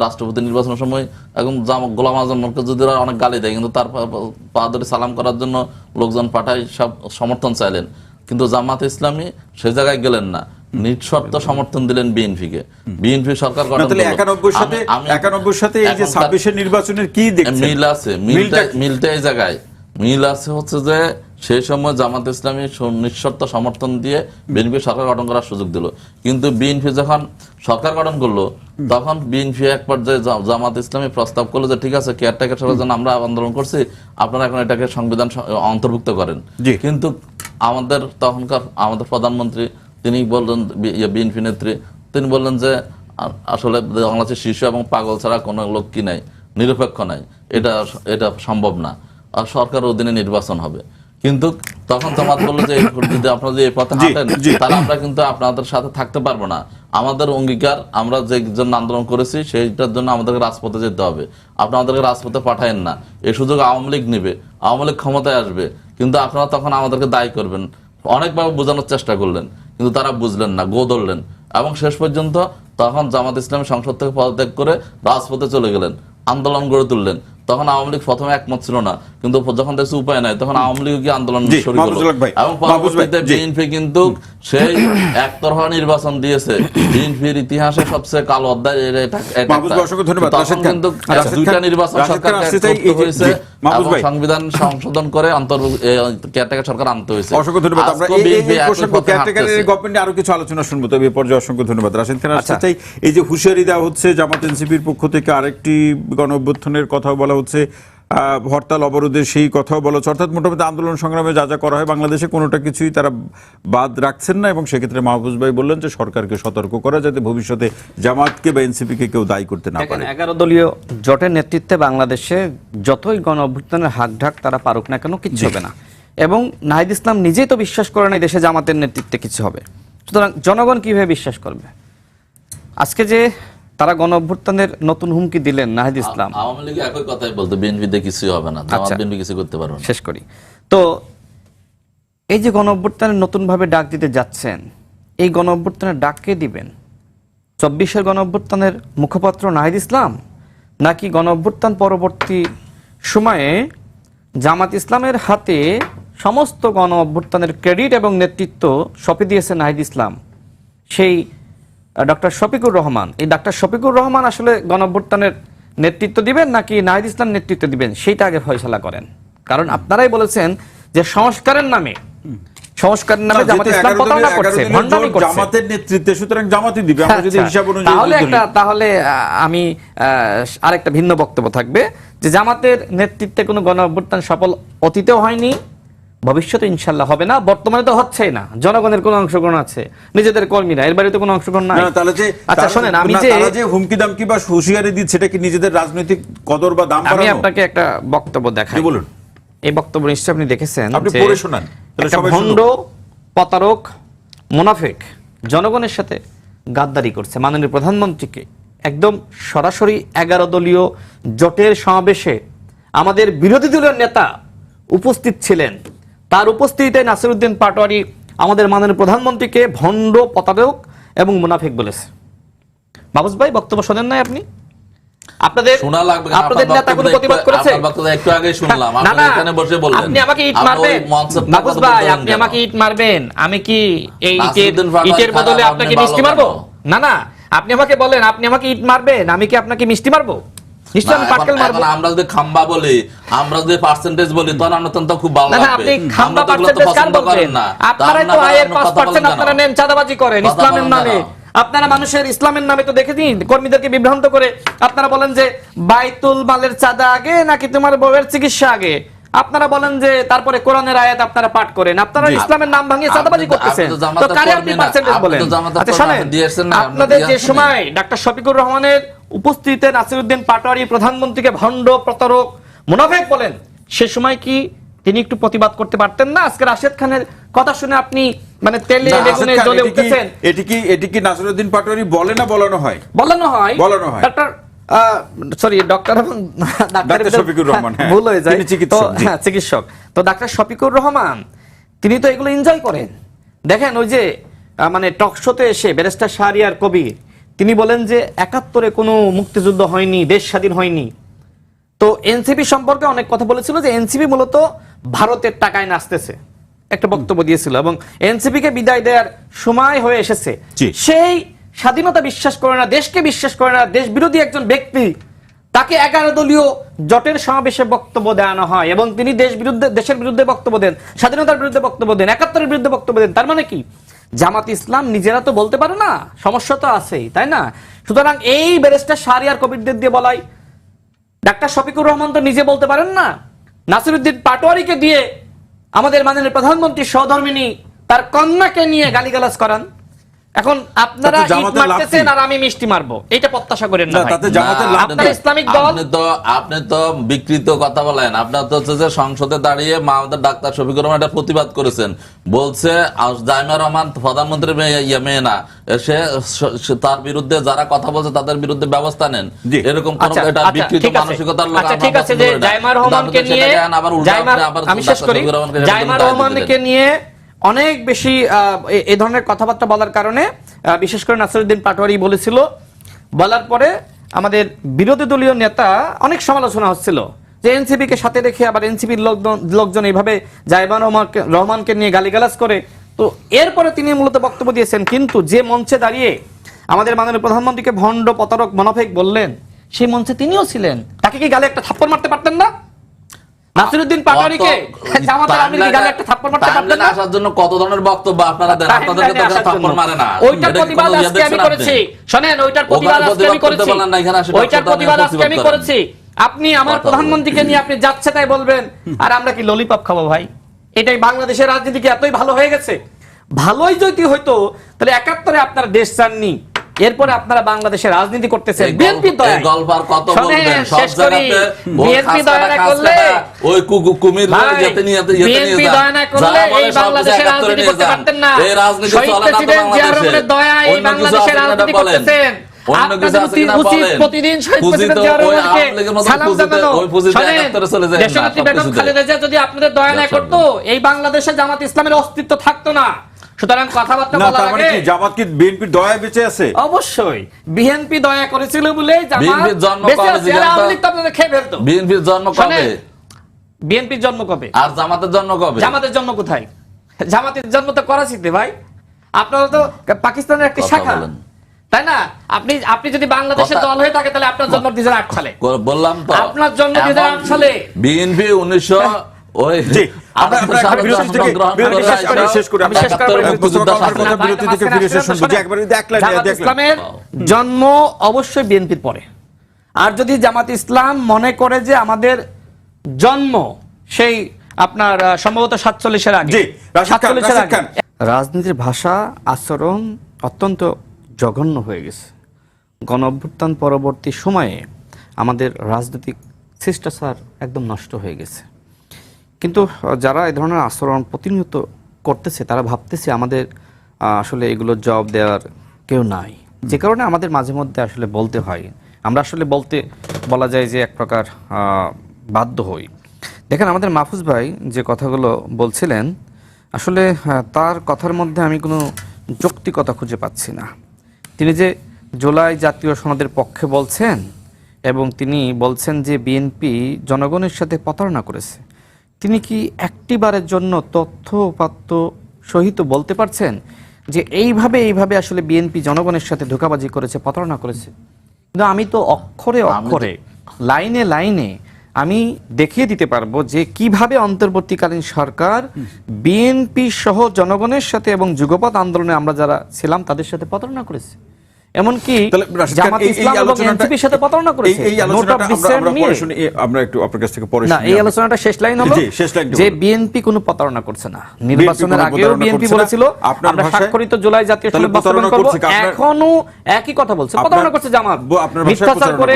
রাষ্ট্রপতি নির্বাচনের সময় এখন গোলাম আজমকে যদি অনেক গালি দেয়, কিন্তু তার পা ধরে সালাম করার জন্য লোকজন পাঠায়, সব সমর্থন চাইলেন। কিন্তু জামাত ইসলামী সে জায়গায় গেলেন না, নিঃশর্ত সমর্থন দিলেন বিএনপিকে। বিএনপি সরকার গঠন করলো। 91 সাথে এই যে 26-এর নির্বাচনের কি দেখছেন? মিল আছে, মিলটা এই জায়গায় মিল আছে হচ্ছে যে সেই সময় জামাত ইসলামী নিঃশর্ত সমর্থন দিয়ে বিএনপি সরকার গঠন করার সুযোগ দিল। কিন্তু বিএনপি যখন সরকার গঠন করলো, তখন বিএনপি এক পর্যায়ে জামাত ইসলামী প্রস্তাব করলো যে ঠিক আছে, কেয়ারটেকার সরকারের জন্য আমরা আন্দোলন করছি, আপনারা এখন এটাকে সংবিধান অন্তর্ভুক্ত করেন। কিন্তু আমাদের প্রধানমন্ত্রী তিনি বললেন, বিএনপি নেত্রী তিনি বললেন যে আসলে বাংলাদেশের শিশু এবং পাগল ছাড়া কোনো লোক কি নাই, নিরপেক্ষ নাই, এটা সম্ভব না, আর সরকারের অধীনে নির্বাচন হবে। কিন্তু তখন জামাত বললো যে যদি আপনারা যে এই পথে হাঁটেন তাহলে আমরা কিন্তু আপনাদের সাথে থাকতে পারবো না। আমাদের অঙ্গীকার, আমরা যে জন্য আন্দোলন করেছি সেইটার জন্য আমাদেরকে রাজপথে যেতে হবে, আপনাদেরকে রাজপথে পাঠায়েন না। এই সুযোগ আওয়ামী লীগ নেবে, আওয়ামী লীগ ক্ষমতায় আসবে, কিন্তু আপনারা তখন আমাদেরকে দায়ী করবেন। অনেকভাবে বোঝানোর চেষ্টা করলেন, কিন্তু তারা বুঝলেন না, গো ধরলেন, এবং শেষ পর্যন্ত তখন জামাত ইসলামী সংসদ থেকে পদত্যাগ করে রাজপথে চলে গেলেন, আন্দোলন গড়ে তুললেন। তখন আওয়ামী লীগ প্রথমে একমত ছিল না, কিন্তু যখন দেখছে উপায় নাই, তখন আওয়ামী লীগ কি আন্দোলন শুরু করলো, এবং পরবর্তীতে বিএনপি কিন্তু সেই একতরফা নির্বাচন দিয়েছে। বিএনপির ইতিহাসে সবচেয়ে কালো অধ্যায় তখন কিন্তু দুইটা নির্বাচন সরকার হয়েছে, সংবিধান সংশোধন করে কেয়ারটেকার সরকার আনতে হয়েছে। অসংখ্য ধন্যবাদ। আমরা এই গভর্নমেন্ট আরো কিছু আলোচনা শুনবো, তবে এই পর্যায়ে অসংখ্য ধন্যবাদ। রাশেদ খান, আসতে চাই এই যে হুঁশিয়ারি দেওয়া হচ্ছে জামাত এনসিপির পক্ষ থেকে, আরেকটি গণ অভ্যুত্থানের কথাও বলা হচ্ছে, হরতাল অবরোধের সেই কথাও বলা হচ্ছে, অর্থাৎ মোটামুটি আন্দোলন সংগ্রামে যা যা করা হয় বাংলাদেশে কোনোটা কিছুই তারা বাদ রাখছেন না। এবং সেক্ষেত্রে মাহফুজ ভাই বললেন যে সরকারকে সতর্ক করা, যাতে ভবিষ্যতে জামাতকে বা এনসিপিকে কেউ দায়ী করতে না পারে। 11 দলীয় জোটের নেতৃত্বে বাংলাদেশে যতই গণ অভ্যুত্থানের হাক ঢাক তারা পারুক না কেন, কিচ্ছু হবে না। এবং নাহিদ ইসলাম নিজেই তো বিশ্বাস করে না দেশে জামাতের নেতৃত্বে কিছু হবে। সুতরাং জনগণ কিভাবে বিশ্বাস করবে? আজকে যে তারা গণ অভ্যুত্থানের নতুন হুমকি দিলেন নাহিদ ইসলাম, আওয়ামী লীগ একই কথাই বলতো, বিএনপিতে কিছুই হবে না, জামাত বিএনপি কিছু করতে পারবে না। শেষ করি তো, এই যে গণ অভ্যুত্থানের নতুন ভাবে ডাক দিতে যাচ্ছেন, এই গণ অভ্যুত্থানের ডাক কে দিবেন? 24-এর গণ অভ্যুত্থানের মুখপাত্র নাহিদ ইসলাম, নাকি গণ অভ্যুত্থান পরবর্তী সময়ে জামাত ইসলামের হাতে সমস্ত গণ অভ্যুত্থানের ক্রেডিট এবং নেতৃত্ব সঁপে দিয়েছে নাহিদ ইসলাম, সেই ডক্টর শফিকুর রহমান? এই ডক্টর শফিকুর রহমান আসলে গণ অভ্যুত্থানের নেতৃত্ব দিবেন নাকি নাহিদ ইসলাম নেতৃত্ব দিবেন, সেইটা আগে ফয়সালা করেন। কারণ আপনারাই বলেছেন যে সংস্কারের নামে জামাত ইসলাম প্রতারণা করছে, ভণ্ডামি করছে জামাতের নেতৃত্বে, সুতরাং জামাতই দিবে। আমরা যদি হিসাব অনুযায়ী তাহলে আমি আরেকটা ভিন্ন বক্তব্য থাকবে যে জামাতের নেতৃত্বে কোনো গণ অভ্যুত্থান সফল অতীতেও হয়নি, ভবিষ্যতে ইনশাল্লাহ হবে না, বর্তমানে তো হচ্ছেই না। জনগণের কোনো অংশগ্রহণ আছে, নিজেদের কর্মীরা, এর বাড়িতে কোনো অংশগ্রহণ নাই। আচ্ছা শোনেন, আমি যে হুমকি দামকি বা হুঁশিয়ারি দিচ্ছে, সেটা কি নিজেদের রাজনৈতিক কদর বা দাম? আমি আপনাকে একটা বক্তব্য দেখাই, বলুন। এই বক্তব্য নিশ্চয়ই আপনি দেখেছেন, আপনি পড়ে শোনান। ভণ্ড, প্রতারক, মুনাফিক জনগণের সাথে গাদ্দারি করছে। মাননীয় প্রধানমন্ত্রীকে একদম সরাসরি 11 দলীয় জোটের সমাবেশে আমাদের বিরোধী দলীয় নেতা উপস্থিত ছিলেন, তার উপস্থিতিতে নাসিরউদ্দিন পাটোয়ারি আমাদের মাননীয় প্রধানমন্ত্রীকে ভণ্ড, প্রতারক এবং মুনাফিক বলেছে। মাহফুজ ভাই, বক্তব্য শোনেন নাই আপনি? আপনাদের নেতাগুলো প্রতিবাদ করেছে। একটু আগে শুনলাম, আপনি এখানে বসে বললেন আপনি আমাকে ইট মারবেন। মাহফুজ ভাই, আপনি আমাকে ইট মারবেন, আমি কি এই ইটের বদলে আপনাকে মিষ্টি মারবো? না না, আপনি আমাকে বলেন, আপনি আমাকে ইট মারবেন, আমি কি আপনাকে মিষ্টি মারবো? নিশ্চয়ই আমি পাটকেল মারবো। আমরা যদি খাম্বা বলি, আমরা যদি পার্সেন্টেজ বলি, তখন আমরা তো খুব ভালো লাগবে। আপনি খাম্বা পার্সেন্টেজ কার বলছেন? আপনারাই তো আয়ের 5% আপনারা নেন, চাঁদাবাজি করেন ইসলামের নামে। আপনারা মানুষের ইসলামের নামে তো দেখে দিন, কর্মীদেরকে বিভ্রান্ত করে আপনারা বলেন যে বাইতুল মালের চাঁদা আগে নাকি তোমার বউয়ের চিকিৎসা আগে। আপনারা বলেন যে তারপরে কোরআনের আয়াত আপনারা পাঠ করেন। আপনারা ইসলামের নাম ভাঙিয়ে চাঁদাবাজি করতেছেন, তো কারে আপনি পার্সেন্টেজ বলেন? আচ্ছা শুনেন, আপনাদের যে সময় ডক্টর শফিকুর রহমানের উপস্থিতিতে নাসিরউদ্দিন পাটোয়ারি প্রধানমন্ত্রীকে ভণ্ড, প্রতারক, মুনাফিক বলেন, সে সময় কি তিনি একটু প্রতিবাদ করতে পারতেন না? আজকে রাশেদ খানের কথা শুনে আপনি মানে তেলে বেগুনে জ্বলে উঠতেছেন। এটি কি নাসিরউদ্দিন পাটোয়ারি বলে না বলানো হয়? বলানো হয়। ডক্টর ডক্টর শফিকুর রহমান ভুল হয়ে যায়, চিকিৎসক তো ডক্টর শফিকুর রহমান তিনি তো এগুলো এনজয় করেন। দেখেন ওই যে মানে টক শোতে এসে ব্যারিস্টার শাহরিয়ার কবির তিনি বলেন যে 71-এ কোনো মুক্তিযুদ্ধ হয়নি, দেশ স্বাধীন হয়নি। তো এনসিপি সম্পর্কে অনেক কথা বলেছিল যে এনসিপি মূলত ভারতের টাকায় নাচতেছে, একটা বক্তব্য দিয়েছিল, এবং এনসিপি কে বিদায় দেওয়ার সময় হয়ে এসেছে। সেই স্বাধীনতা বিশ্বাস করে না, দেশকে বিশ্বাস করে না, দেশ বিরোধী একজন ব্যক্তি, তাকে 11 দলীয় জোটের সমাবেশে বক্তব্য দেওয়ানো হয় এবং তিনি দেশের বিরুদ্ধে বক্তব্য দেন, স্বাধীনতার বিরুদ্ধে বক্তব্য দেন, 71-এর বিরুদ্ধে বক্তব্য দেন। তার মানে কি জামাত ইসলাম নিজেরা তো বলতে পারে না, সমস্যা তো আছেই, তাই না? সুতরাং এই ব্যারিস্টার শাহরিয়ার কবিরদের দিয়ে বলাই, ডাক্তার শফিকুর রহমান তো নিজে বলতে পারেন না, নাসিরউদ্দিন পাটোয়ারিকে দিয়ে আমাদের মাননীয় প্রধানমন্ত্রী সহধর্মিনী তার কন্যাকে নিয়ে গালিগালাজ করান, এখন আপনারা তাতে ইট জামাতের লাভ মারতেছেন কি? আর আমি মিষ্টি মারবো, এটা প্রত্যাশা করেন না না, ভাই। তাতে জামাতের লাভ আপনার কি? ইসলামিক দল আপনি তো বিকৃত কথা বলেন। আপনার তো হচ্ছে যে সংসদে দাঁড়িয়ে আমাদের ডাক্তার শফিকুর রহমান একটা প্রতিবাদ করেছেন, বলছে জাইমা রহমান প্রধানমন্ত্রীর মেয়ে না, সে তার বিরুদ্ধে যারা কথা বলছে তাদের বিরুদ্ধে ব্যবস্থা নেন। জি। এরকম কোন আচ্ছা, এটা আচ্ছা, বিকৃত ঠিক আছে। মানসিকতার লোক আচ্ছা, আমরা ঠিক আছে, পছন্দ যে করি না। জাইমা কিন্তু রহমানকে আপনি নিয়ে সেটাকে আবার উল্টা আবার আমি শেষ করি, ডাক্তার শফিকুর রহমানকে জাইমা এরকম দায় রহমানকে দিলেন। নিয়ে অনেক বেশি এই ধরনের কথাবার্তা বলার কারণে বিশেষ করে নাসিরউদ্দিন পাটোয়ারি বলেছিল, বলার পরে আমাদের বিরোধী দলীয় নেতা অনেক সমালোচনা হচ্ছিল যে এনসিপি কে সাথে রেখে আবার এনসিপির লোকজন এইভাবে জাইমা রহমানকে নিয়ে গালিগালাজ করে। তো এরপরে তিনি মূলত বক্তব্য দিয়েছেন, কিন্তু যে মঞ্চে দাঁড়িয়ে আমাদের মাননীয় প্রধানমন্ত্রীকে ভণ্ড, প্রতারক, মোনাফেক বললেন, সেই মঞ্চে তিনিও ছিলেন। তাকে কি গালে একটা থাপ্পড় মারতে পারতেন না? নাসিরউদ্দিন পাটোয়ারিকে জামাতের আমির কি গালে একটা থাপ্পড় মারতে পারতেন না? আসার জন্য কত ধরনের বক্তব্য আপনারা দেন, আপনাদেরকে তো কেউ থাপ্পড় মারে না। ওইটার প্রতিবাদ আজকে আমি করেছি, শুনেন, ওইটার প্রতিবাদ আজকে আমি করেছি, ওইটার প্রতিবাদ আজকে আমি করেছি। আপনি আমার প্রধানমন্ত্রীকে নিয়ে আপনি যাচ্ছে তাই বলবেন, আর আমরা কি ললিপপ খাবো ভাই? এটাই বাংলাদেশের রাজনীতি কি এতই ভালো হয়ে গেছে? ভালোই যদি হইতো তাহলে 71-এ আপনারা দেশ চাননি, এরপরে আপনারা বাংলাদেশের রাজনীতি করতেছেন বিএনপি দয়া। গল্পর কত বলবেন, সব শেষ করি, জায়গাতে বিএনপি দয়া না করলে, ওই কুমির যেতে নিয়ে বিএনপি দয়া না করলে এই বাংলাদেশের রাজনীতি করতে পারতেন না। এই রাজনীতি শহীদ চলে না তো প্রেসিডেন্ট জিয়া রহমানের বাংলাদেশে। দয়া এই অন্য কিছু বাংলাদেশের আছে কিনা রাজনীতি বলেন। করতেছেন। অন্য কিছু আপনাদের আছে কিনা উচিত বলেন। প্রতিদিন শহীদ ফুজিত প্রেসিডেন্ট জিয়া ওই রহমানকে আওয়ামী লীগের মতো সালাম ফুজিতে, জানানো। ওই ফুজিতে শোনেন, 71 চলে যায় না, দেশনেত্রী সব বেগম ফুজিতে। খালেদা জিয়া যদি আপনাদের দয়া না করতো, এই বাংলাদেশে জামাত ইসলামের অস্তিত্ব থাকতো না। সুতরাং কথাবার্তা না, বলার তার মানে আগে কি জামাত কি বিএনপির দয়ায় বেঁচে আছে? অবশ্যই বিএনপি দয়া করেছিল বলে জামাত বিএনপির জন্ম বেঁচে কবে আছে। আর জিজ্ঞাসা- আওয়ামী লীগ তো আপনাদের খেয়ে ফেলতো। বিএনপির জন্ম কবে? শোনেন, বিএনপির জন্ম কবে আর জামাতের জন্ম কবে? জামাতের জন্ম কোথায়? জামাতের জন্ম তো করাচিতে ভাই। আপনারা তো পাকিস্তানের একটা কথা শাখা, বলেন। তাই না? আপনি যদি বাংলাদেশের কথা- দল হয়ে থাকে তাহলে আপনার জন্ম 2008 সালে। বললাম তো, আপনার জন্ম 2008 সালে। বিএনপি 1900 ওই জি, আমরা একটা বিরতি থেকে শেষ করি। আমি শেষ করব। মোস্তফা কামালের কথা বিরতি থেকে ফিরে এসে শুনবো। জি, একবারে দেখলেন, জামাত দেখলেন। ইসলামের জন্ম অবশ্যই বিএনপির পরে। আর যদি জামাত ইসলাম মনে করে যে আমাদের জন্ম সেই আপনার সম্ভবত 47-এর আগে, জি, রাশিদ খান, 47-এর রাশিদ আগে। খান। রাজনীতির ভাষা আচরণ অত্যন্ত জঘন্য হয়ে গেছে। গণ অভ্যুত্থান পরবর্তী সময়ে আমাদের রাজনৈতিক শিষ্টাচার একদম নষ্ট হয়ে গেছে। কিন্তু যারা এই ধরনের আচরণ প্রতিনিয়ত করতেছে তারা ভাবতেছে আমাদের আসলে এগুলো জবাব দেওয়ার কেউ নাই, যে কারণে আমাদের মাঝে মধ্যে আসলে বলতে হয়। আমরা আসলে বলা যায় যে এক প্রকার বাধ্য হই। দেখেন, আমাদের মাহফুজ ভাই যে কথাগুলো বলছিলেন, আসলে তার কথার মধ্যে আমি কোনো যৌক্তিকতা খুঁজে পাচ্ছি না। তিনি যে জুলাই জাতীয় সনদের পক্ষে বলছেন এবং তিনি বলছেন যে বিএনপি জনগণের সাথে প্রতারণা করেছে, তিনি কি একটি বারের জন্য তথ্য উপাত্ত সহিত বলতে পারছেন যে এইভাবে আসলে বিএনপি জনগণের সাথে ধোঁকাবাজি করেছে, প্রতারণা করেছে? কিন্তু আমি তো অক্ষরে অক্ষরে, লাইনে লাইনে আমি দেখিয়ে দিতে পারবো যে কিভাবে অন্তর্বর্তীকালীন সরকার বিএনপি সহ জনগণের সাথে এবং যুগপৎ আন্দোলনে আমরা যারা ছিলাম তাদের সাথে প্রতারণা করেছে। এমনকি জামাত ইসলাম এবং এনসিপির সাথে প্রতারণা করেছে। আমরা একটু আপনার কাছ থেকে পরে না, এই আলোচনাটা শেষ লাইন হলো যে বিএনপি কোনো প্রতারণা করছে না। নির্বাচনের আগেও বিএনপি বলেছিল আমরা স্বাক্ষরিত জুলাই জাতীয় সনদ বাস্তবায়ন করব, এখনো একই কথা বলছে, প্রতারণা করছে জামাত, মিথ্যাচার করে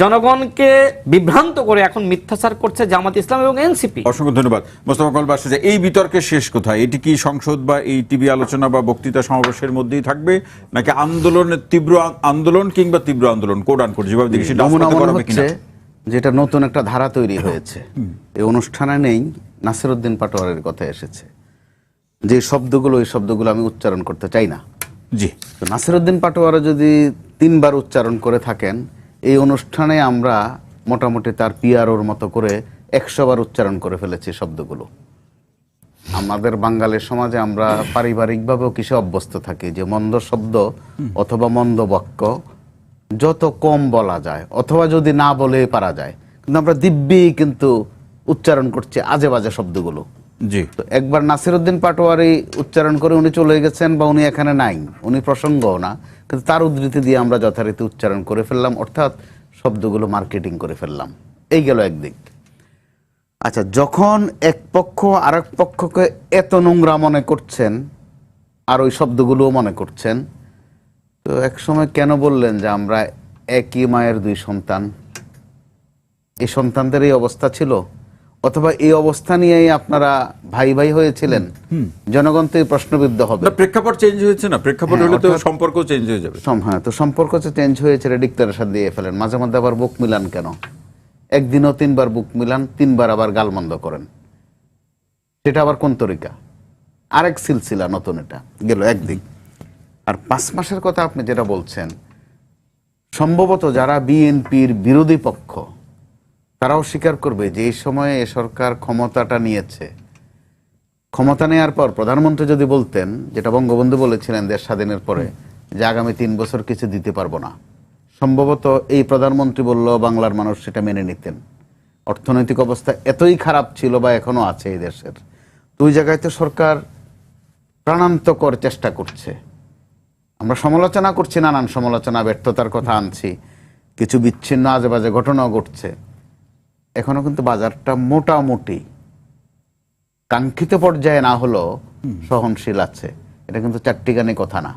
জনগণকে বিভ্রান্ত করে এখন মিথ্যাচার করছে জামাত ইসলাম এবং এনসিপি। অসংখ্য ধন্যবাদ মোস্তফা কামাল বাদশা। এই বিতর্কের শেষ কোথায়? এটি কি সংসদ বা এই টিভি আলোচনা বা বক্তৃতা সমাবেশের মধ্যেই থাকবে, নাকি তীব্র আন্দোলন কিংবা তীব্র আন্দোলন কোড আনকোড যেভাবে দেখি সেটা করা হবে কিনা? যেটা নতুন একটা ধারা তৈরি হয়েছে এই অনুষ্ঠানে নেই, নাসিরউদ্দিন পাটোয়ারির কথা এসেছে, যে শব্দগুলো ওই শব্দগুলো আমি উচ্চারণ করতে চাই না। জি, তো নাসিরউদ্দিন পাটোয়ারি যদি 3 বার উচ্চারণ করে থাকেন, এই অনুষ্ঠানে আমরা মোটামুটি তার পিআরওর মতো করে 100 বার উচ্চারণ করে ফেলেছি শব্দগুলো। আমাদের বাঙালির সমাজে আমরা পারিবারিকভাবেও কিসে অভ্যস্ত থাকি যে মন্দ শব্দ অথবা মন্দ বাক্য যত কম বলা যায় অথবা যদি না বলে পারা যায়, কিন্তু আমরা দিব্যি কিন্তু উচ্চারণ করছি আজে বাজে শব্দগুলো। জি, তো একবার নাসিরউদ্দিন পাটোয়ারি উচ্চারণ করে উনি চলে গেছেন বা উনি এখানে নাই, উনি প্রসঙ্গও না, কিন্তু তার উদ্ধৃতি দিয়ে আমরা যথারীতি উচ্চারণ করে ফেললাম, অর্থাৎ শব্দগুলো মার্কেটিং করে ফেললাম। এই গেল একদিক। আচ্ছা, যখন এক পক্ষ আরেক পক্ষকে এত নোংরা মনে করছেন, আর ওই শব্দগুলোও মনে করছেন। তো এক সময় কেন বললেন যে আমরা একই মায়ের দুই সন্তান? এই সন্তানদের এই অবস্থা ছিল, অথবা এই অবস্থা নিয়েই আপনারা ভাই ভাই হয়েছিলেন? জনগণ তো এই প্রশ্নবিদ্ধ হবে। প্রেক্ষাপট চেঞ্জ হয়েছে না, প্রেক্ষাপট হলে তো সম্পর্ক চেঞ্জ হয়ে যাবে। হ্যাঁ, তো সম্পর্ক তো চেঞ্জ হয়েছে, ডিক্লারেশন দিয়ে ফেলেন। মাঝে মধ্যে আবার বুক মিলান কেন? একদিনও 3 বার বুক মিলান, 3 বার আবার গালমন্দ করেন, সেটা আবার কোন তরিকা? আরেক সিলসিলা নতুন, এটা গেল একদিক। আর 5 মাসের কথা আপনি যেটা বলছেন, সম্ভবত যারা বিএনপির বিরোধী পক্ষ তারাও স্বীকার করবে যে এই সময়ে এ সরকার ক্ষমতাটা নিয়েছে, ক্ষমতা নেওয়ার পর প্রধানমন্ত্রী যদি বলতেন, যেটা বঙ্গবন্ধু বলেছিলেন দেশ স্বাধীনের পরে, যে আগামী 3 বছর কিছু দিতে পারবো না, সম্ভবত এই প্রধানমন্ত্রী বলল বাংলার মানুষ সেটা মেনে নিতেন। অর্থনৈতিক অবস্থা এতই খারাপ ছিল বা এখনো আছে এই দেশের, দুই জায়গায় তো সরকার প্রাণান্তকর চেষ্টা করছে। আমরা সমালোচনা করছি, নানান সমালোচনা, ব্যর্থতার কথা আনছি, কিছু বিচ্ছিন্ন আজেবাজে ঘটনাও ঘটছে। এখনো কিন্তু বাজারটা মোটামুটি কাঙ্ক্ষিত পর্যায়ে না হলেও সহনশীল আছে। এটা কিন্তু চারটিখানি কথা না।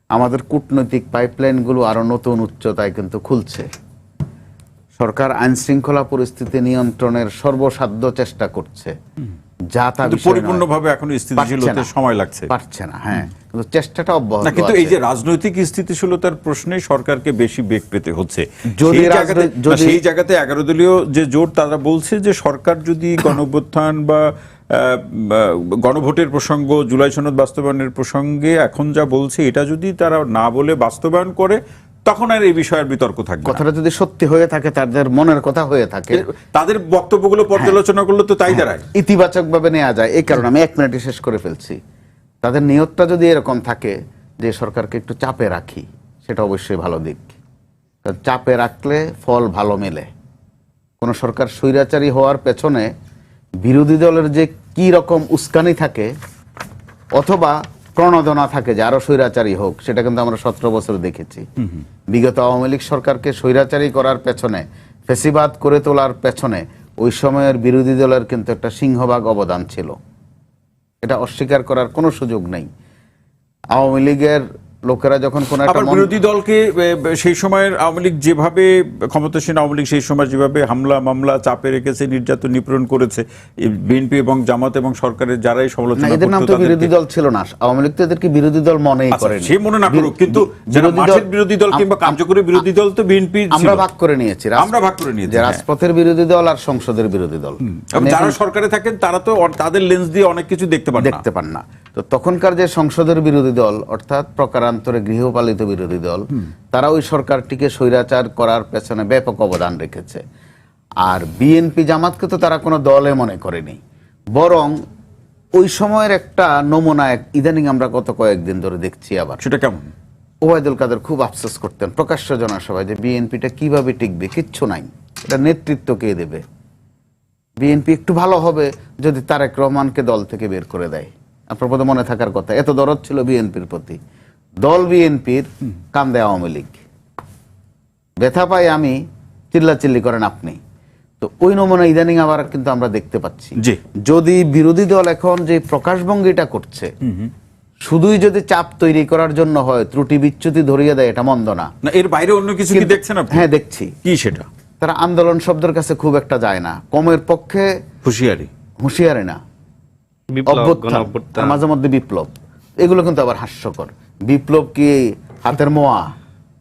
আমাদের কূটনৈতিক পাইপলাইনগুলো আরো নতুন উচ্চতায় কিন্তু খুলছে। সরকার আইন শৃঙ্খলা পরিস্থিতি নিয়ন্ত্রণের সর্বসাধ্য চেষ্টা করছে, যা তা পরিপূর্ণভাবে এখন স্থিতিশীলতার সময় লাগছে, পারছে না। হ্যাঁ, কিন্তু চেষ্টাটা অব্যাহত আছে। কিন্তু এই যে রাজনৈতিক স্থিতিশীলতার প্রশ্নে সরকারকে বেশি বেগ পেতে হচ্ছে, সেই জায়গাতে 11 দলীয় যে জোট, তারা বলছে যে সরকার যদি গণঅভ্যুত্থান বা গণভোটের প্রসঙ্গ, জুলাই সনদ বাস্তবায়নের প্রসঙ্গে এখন যা বলছে, এটা যদি তারা না বলে বাস্তবায়ন করে, তখন আর এই বিষয়ের বিতর্ক থাকবে। কথাটা যদি সত্যি হয়ে থাকে, তাদের মনের কথা হয়ে থাকে, তাদের বক্তব্যগুলো পর্যালোচনা করলে তো তাই দাঁড়ায়, ইতিবাচক ভাবে নেওয়া যায়। এই কারণে আমি 1 মিনিটে শেষ করে ফেলছি। তাদের নিয়তটা যদি এরকম থাকে যে সরকারকে একটু চাপে রাখি, সেটা অবশ্যই ভালো দিক। কারণ চাপে রাখলে ফল ভালো মেলে। কোন সরকার স্বৈরাচারী হওয়ার পেছনে বিরোধী দলের যে কি রকম উস্কানি থাকে অথবা প্রণোদনা থাকে যে আরো স্বৈরাচারী হোক, সেটা কিন্তু আমরা 17 বছর দেখেছি। বিগত আওয়ামী লীগ সরকারকে স্বৈরাচারী করার পেছনে, ফেসিবাদ করে তোলার পেছনে ওই সময়ের বিরোধী দলের কিন্তু একটা সিংহভাগ অবদান ছিল, এটা অস্বীকার করার কোনো সুযোগ নেই। আওয়ামী লীগের লোকেরা যখন কোন একটা বিরোধী দলকে সেই সময়ের আওয়ামী লীগ যেভাবে, ক্ষমতাসীন আওয়ামী লীগ সেই সময় যেভাবে হামলা মামলা চাপে রেখেছে, নির্যাতন নিপীড়ন করেছে, বিএনপি এবং জামাত এবং সরকারের যারাই সমালোচনা করত, এদের নাম তো বিরোধী দল ছিল না। আওয়ামী লীগ তো এদেরকে বিরোধী দল মনেই করে, সে মনে না করুক, কিন্তু বিরোধী দল কিংবা কার্যকরী বিরোধী দল তো বিএনপি আমরা ভাগ করে নিয়েছি, যে রাজপথের বিরোধী দল আর সংসদের বিরোধী দল। যারা সরকারে থাকেন তারা তো তাদের লেন্স দিয়ে অনেক কিছু দেখতে পান না। তো তখনকার যে সংসদের বিরোধী দল, অর্থাৎ প্রকারান্তরে গৃহপালিত বিরোধী দল, তারা ওই সরকারটিকে স্বৈরাচার করার পেছনে ব্যাপক অবদান রেখেছে। আর বিএনপি জামাতকে তো তারা কোনো দলে মনে করেনি, বরং ওই সময়ের একটা নমুনা ইদানিং আমরা গত কয়েকদিন ধরে দেখছি। আবার সেটা কেমন? ওবায়দুল কাদের খুব আফসোস করতেন প্রকাশ্য জনসভায় যে বিএনপিটা কিভাবে টিকবে, কিচ্ছু নাই, এটা নেতৃত্ব কে দেবে? বিএনপি একটু ভালো হবে যদি তারেক রহমানকে দল থেকে বের করে দেয়। আপনার বোধহয় মনে থাকার কথা, এত দরদ ছিল বিএনপির প্রতি। দল বিএনপির, কান্দে আওয়ামী লীগ, ব্যথা পাই আমি, চিল্লাচিল্লি করেন আপনি। তো ওই নমুনা ইদানিং আবার কিন্তু আমরা দেখতে পাচ্ছি। যদি বিরোধী দল এখন যে প্রকাশভঙ্গিটা করছে, শুধুই যদি চাপ তৈরি করার জন্য হয়, ত্রুটি বিচ্যুতি ধরিয়ে দেয়, এটা মন্দ না। এর বাইরে অন্য কিছু কি দেখছেন আপনি? হ্যাঁ, দেখছি। কি সেটা? তারা আন্দোলন শব্দের কাছে খুব একটা যায় না, কমের পক্ষে হুঁশিয়ারি না, মাঝে মধ্যে বিপ্লব, এগুলো কিন্তু আবার হাস্যকর। বিপ্লব কি হাতের মোয়া?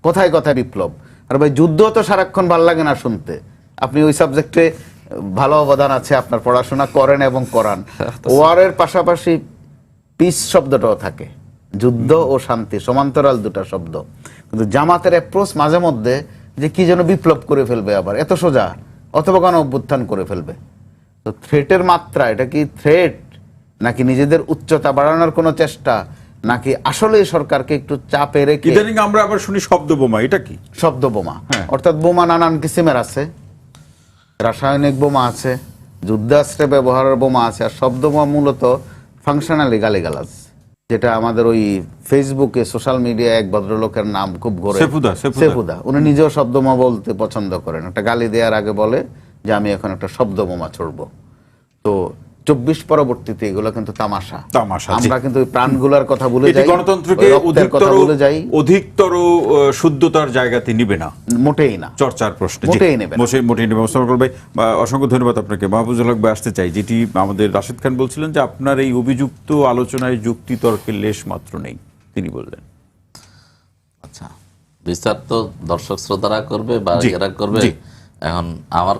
কথায় কথায় বিপ্লব। আর ভাই, যুদ্ধ তো সারাক্ষণ ভাল লাগে না শুনতে। আপনি ওই সাবজেক্টে ভালো অবদান আছে, আপনার পড়াশোনা করেন এবং করান। ওয়ারের পাশাপাশি পিস শব্দটাও থাকে, যুদ্ধ ও শান্তি সমান্তরাল দুটা শব্দ। কিন্তু জামাতের অ্যাপ্রোচ মাঝে মধ্যে যে কি যেন বিপ্লব করে ফেলবে, আবার এত সোজা, অথবা গণ অভ্যুত্থান করে ফেলবে। তো থ্রেটের মাত্রা, এটা কি থ্রেট নাকি নিজেদের উচ্চতা বাড়ানোর কোনো চেষ্টা, নাকি আসলে সরকারকে একটু চাপে রেখে? ইদানিং আমরা আবার শুনি শব্দ বোমা। এটা কি? শব্দ বোমা, অর্থাৎ বোমা নানান কিসিমের আছে, রাসায়নিক বোমা আছে, যুদ্ধাস্ত্রে ব্যবহারের বোমা আছে, আর শব্দ বোমা মূলত ফাংশনালি গালিগালাজ, যেটা আমাদের ওই ফেসবুকে সোশ্যাল মিডিয়ায় এক ভদ্রলোকের নাম খুব ঘোরে, সেফুদা। উনি নিজেও শব্দ বোমা বলতে পছন্দ করেন। একটা গালি দেওয়ার আগে বলে যে আমি এখন একটা শব্দ বোমা ছড়ব। তো 24 পরবর্তীতে এগুলো কিন্তু তামাশা। তামাশা, জি। আমরা কিন্তু ওই প্রাণগুলার কথা ভুলে এটি যাই, গণতন্ত্রকে ওই রক্তের কথা ভুলে যাই, অধিকতর শুদ্ধতার জায়গাতে নিবে না, মোটেই না, চর্চার প্রশ্নে মোটেই নেবে না। মোটেই নেবে। মোস্তফা কামাল ভাই, অসংখ্য ধন্যবাদ আপনাকে। মাহফুজুল হক ভাই আসতে চাই, যেটি আমাদের রাশেদ খান বলছিলেন যে আপনার এই অভিযুক্ত আলোচনায় যুক্তি তর্কের লেশ মাত্র নেই, তিনি বললেন। আচ্ছা, বিচার তো দর্শক শ্রোতারা করবে বা জি, এরা করবে। জি। এখন আমার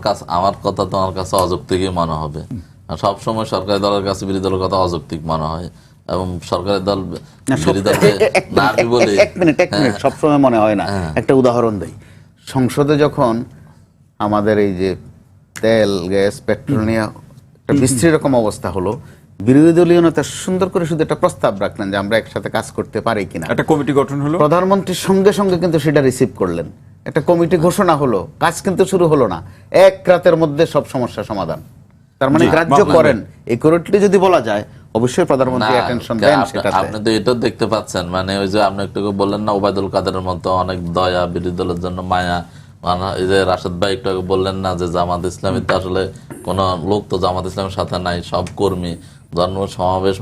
কথা তোমার কাছে অযৌক্তিকই মনে হবে। সব সময় সরকারি দলের কাছে বিরোধী দলের কথা অযৌক্তিক মনে হয়, এবং সরকারি দল বিরোধী দলকে না আমি বলি এক মিনিট সবসময় মনে হয় না। একটা উদাহরণ দেই, সংসদে যখন আমাদের এই যে তেল, গ্যাস, পেট্রোল নিয়ে একটা বিশ্রী রকম অবস্থা হলো, বিরোধী দলীয় নেতা সুন্দর করে শুধু একটা প্রস্তাব রাখলেন যে আমরা একসাথে কাজ করতে পারি কিনা। একটা কমিটি গঠন হলো, প্রধানমন্ত্রীর সঙ্গে সঙ্গে কিন্তু সেটা রিসিভ করলেন, একটা কমিটি ঘোষণা হলো, কাজ কিন্তু শুরু হলো না, এক রাতের মধ্যে সব সমস্যা সমাধান। তার মানে জি, গ্রাহ্য মামলা করেন, একুরেটলি যদি বলা যায় অবশ্যই প্রধানমন্ত্রী না, অ্যাটেনশন দেন সেটাতে। আপনি তো এটা দেখতে পাচ্ছেন, মানে ওই যে আপনি একটু আগে বললেন না ওবায়দুল কাদেরের মতো অনেক দয়া, বিরোধী দলের জন্য মায়া। মানে এই যে রাশেদ ভাই একটু আগে বললেন না যে জামাত ইসলামী তো আসলে কোন লোক তো জামাত ইসলামের সাথে নাই, সব কর্মী, জন্ম সমাবেশ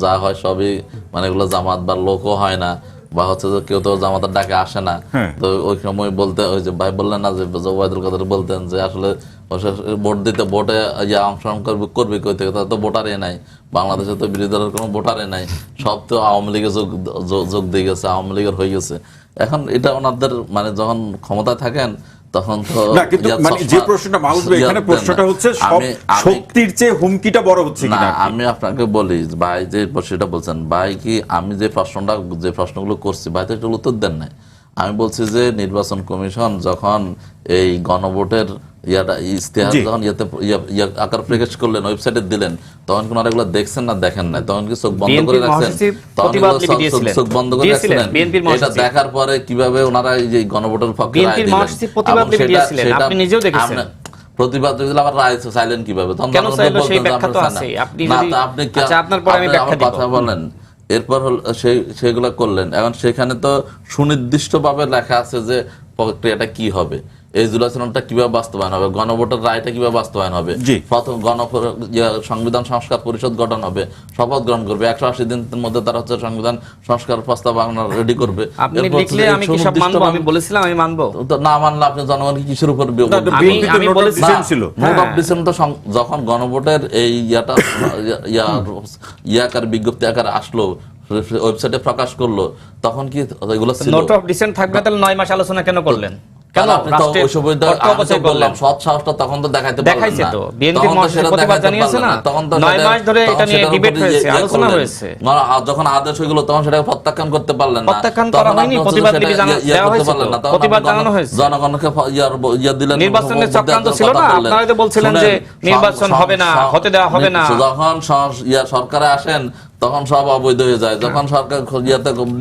যা হয় সবই মানে এগুলো জামাত বা লোকও হয় না, বা হচ্ছে যে কেউ তো জামাতের ডাকে আসে না। তো ওই সময় বলতে ওই যে ভাই বললেন না যে ওবায়দুল কাদের বলতেন যে আসলে ভোট দিতে, ভোটে অংশগ্রহণ করবে কই থেকে, তাদের তো ভোটারই নাই, বাংলাদেশে তো বিরোধী দলের কোনো ভোটারই নাই, সব তো আওয়ামী লীগে যোগ দিয়ে গেছে, আওয়ামী লীগের হয়ে গেছে। এখন এটা ওনাদের মানে যখন ক্ষমতায় থাকেন তখন তো না, কিন্তু মানে যে প্রশ্নটা মাহফুজ ভাই, এখানে প্রশ্নটা হচ্ছে শক্তির চেয়ে হুমকিটা বড় হচ্ছে কিনা। আমি আপনাকে বলি ভাই, যে সেটা বলছেন ভাই, কি আমি যে প্রশ্নগুলো করছি ভাই তো একটু উত্তর দেন নাই। আমি বলছি যে নির্বাচন কমিশন যখন এই গণভোটের ইশতেহার যখন আকার প্রকাশ করলেন, ওয়েবসাইটে দিলেন, তখন কোন এগুলো দেখছেন না দেখেন নাই? তখন কি চোখ বন্ধ করে রাখছেন? চোখ বন্ধ করে রাখছিলেন? এটা দেখার পরে কিভাবে ওনারা এই যে গণভোটের পক্ষে রায় দিলেন, প্রতিবাদ আবার রায় চাইলেন কিভাবে? কথা বলেন। এরপর সেগুলো করলেন। এখন সেখানে তো সুনির্দিষ্টভাবে লেখা আছে যে প্রক্রিয়াটা কি হবে, এই জুলাইটা কিভাবে বাস্তবায়ন হবে, গণভোটের রায়টা কিভাবে বাস্তবায়ন হবে, প্রথম সংবিধান সংস্কার পরিষদ গঠন হবে, শপথ গ্রহণ করবে, 180 দিনের মধ্যে তারা হচ্ছে সংবিধান সংস্কার প্রস্তাব রেডি করবে। না মানলে আপনি জনগণকে কিসের উপর যখন গণভোটের এই ইয়াকার বিজ্ঞপ্তি আকার আসলো, ওয়েবসাইটে প্রকাশ করলো, তখন কি এগুলো নোট অফ ডিসেন্ট থাকবে? তাহলে 9 মাস আলোচনা কেন করলেন? তখন তো দেখাইছে তো, বিএনপি প্রতিবাদ জানিয়েছে না, 9 মাস ধরে এটা নিয়ে ডিবেট হয়েছে, আলোচনা হয়েছে। যখন আদেশ হয়ে গেল তখন সেটা প্রত্যাখ্যান করতে পারলেন না, প্রত্যাখ্যান করা হয়নি, প্রতিবাদ দেওয়া হয়েছে, প্রতিবাদ জানানো হয়েছে, জনগণকে দিলেন। নির্বাচনের চক্রান্ত ছিল না, আপনারা তো বলছিলেন যে নির্বাচন হবে না, হতে দেওয়া হবে না। যখন সরকারে আসেন তখন সব অবৈধ হয়ে যায়, যখন সরকার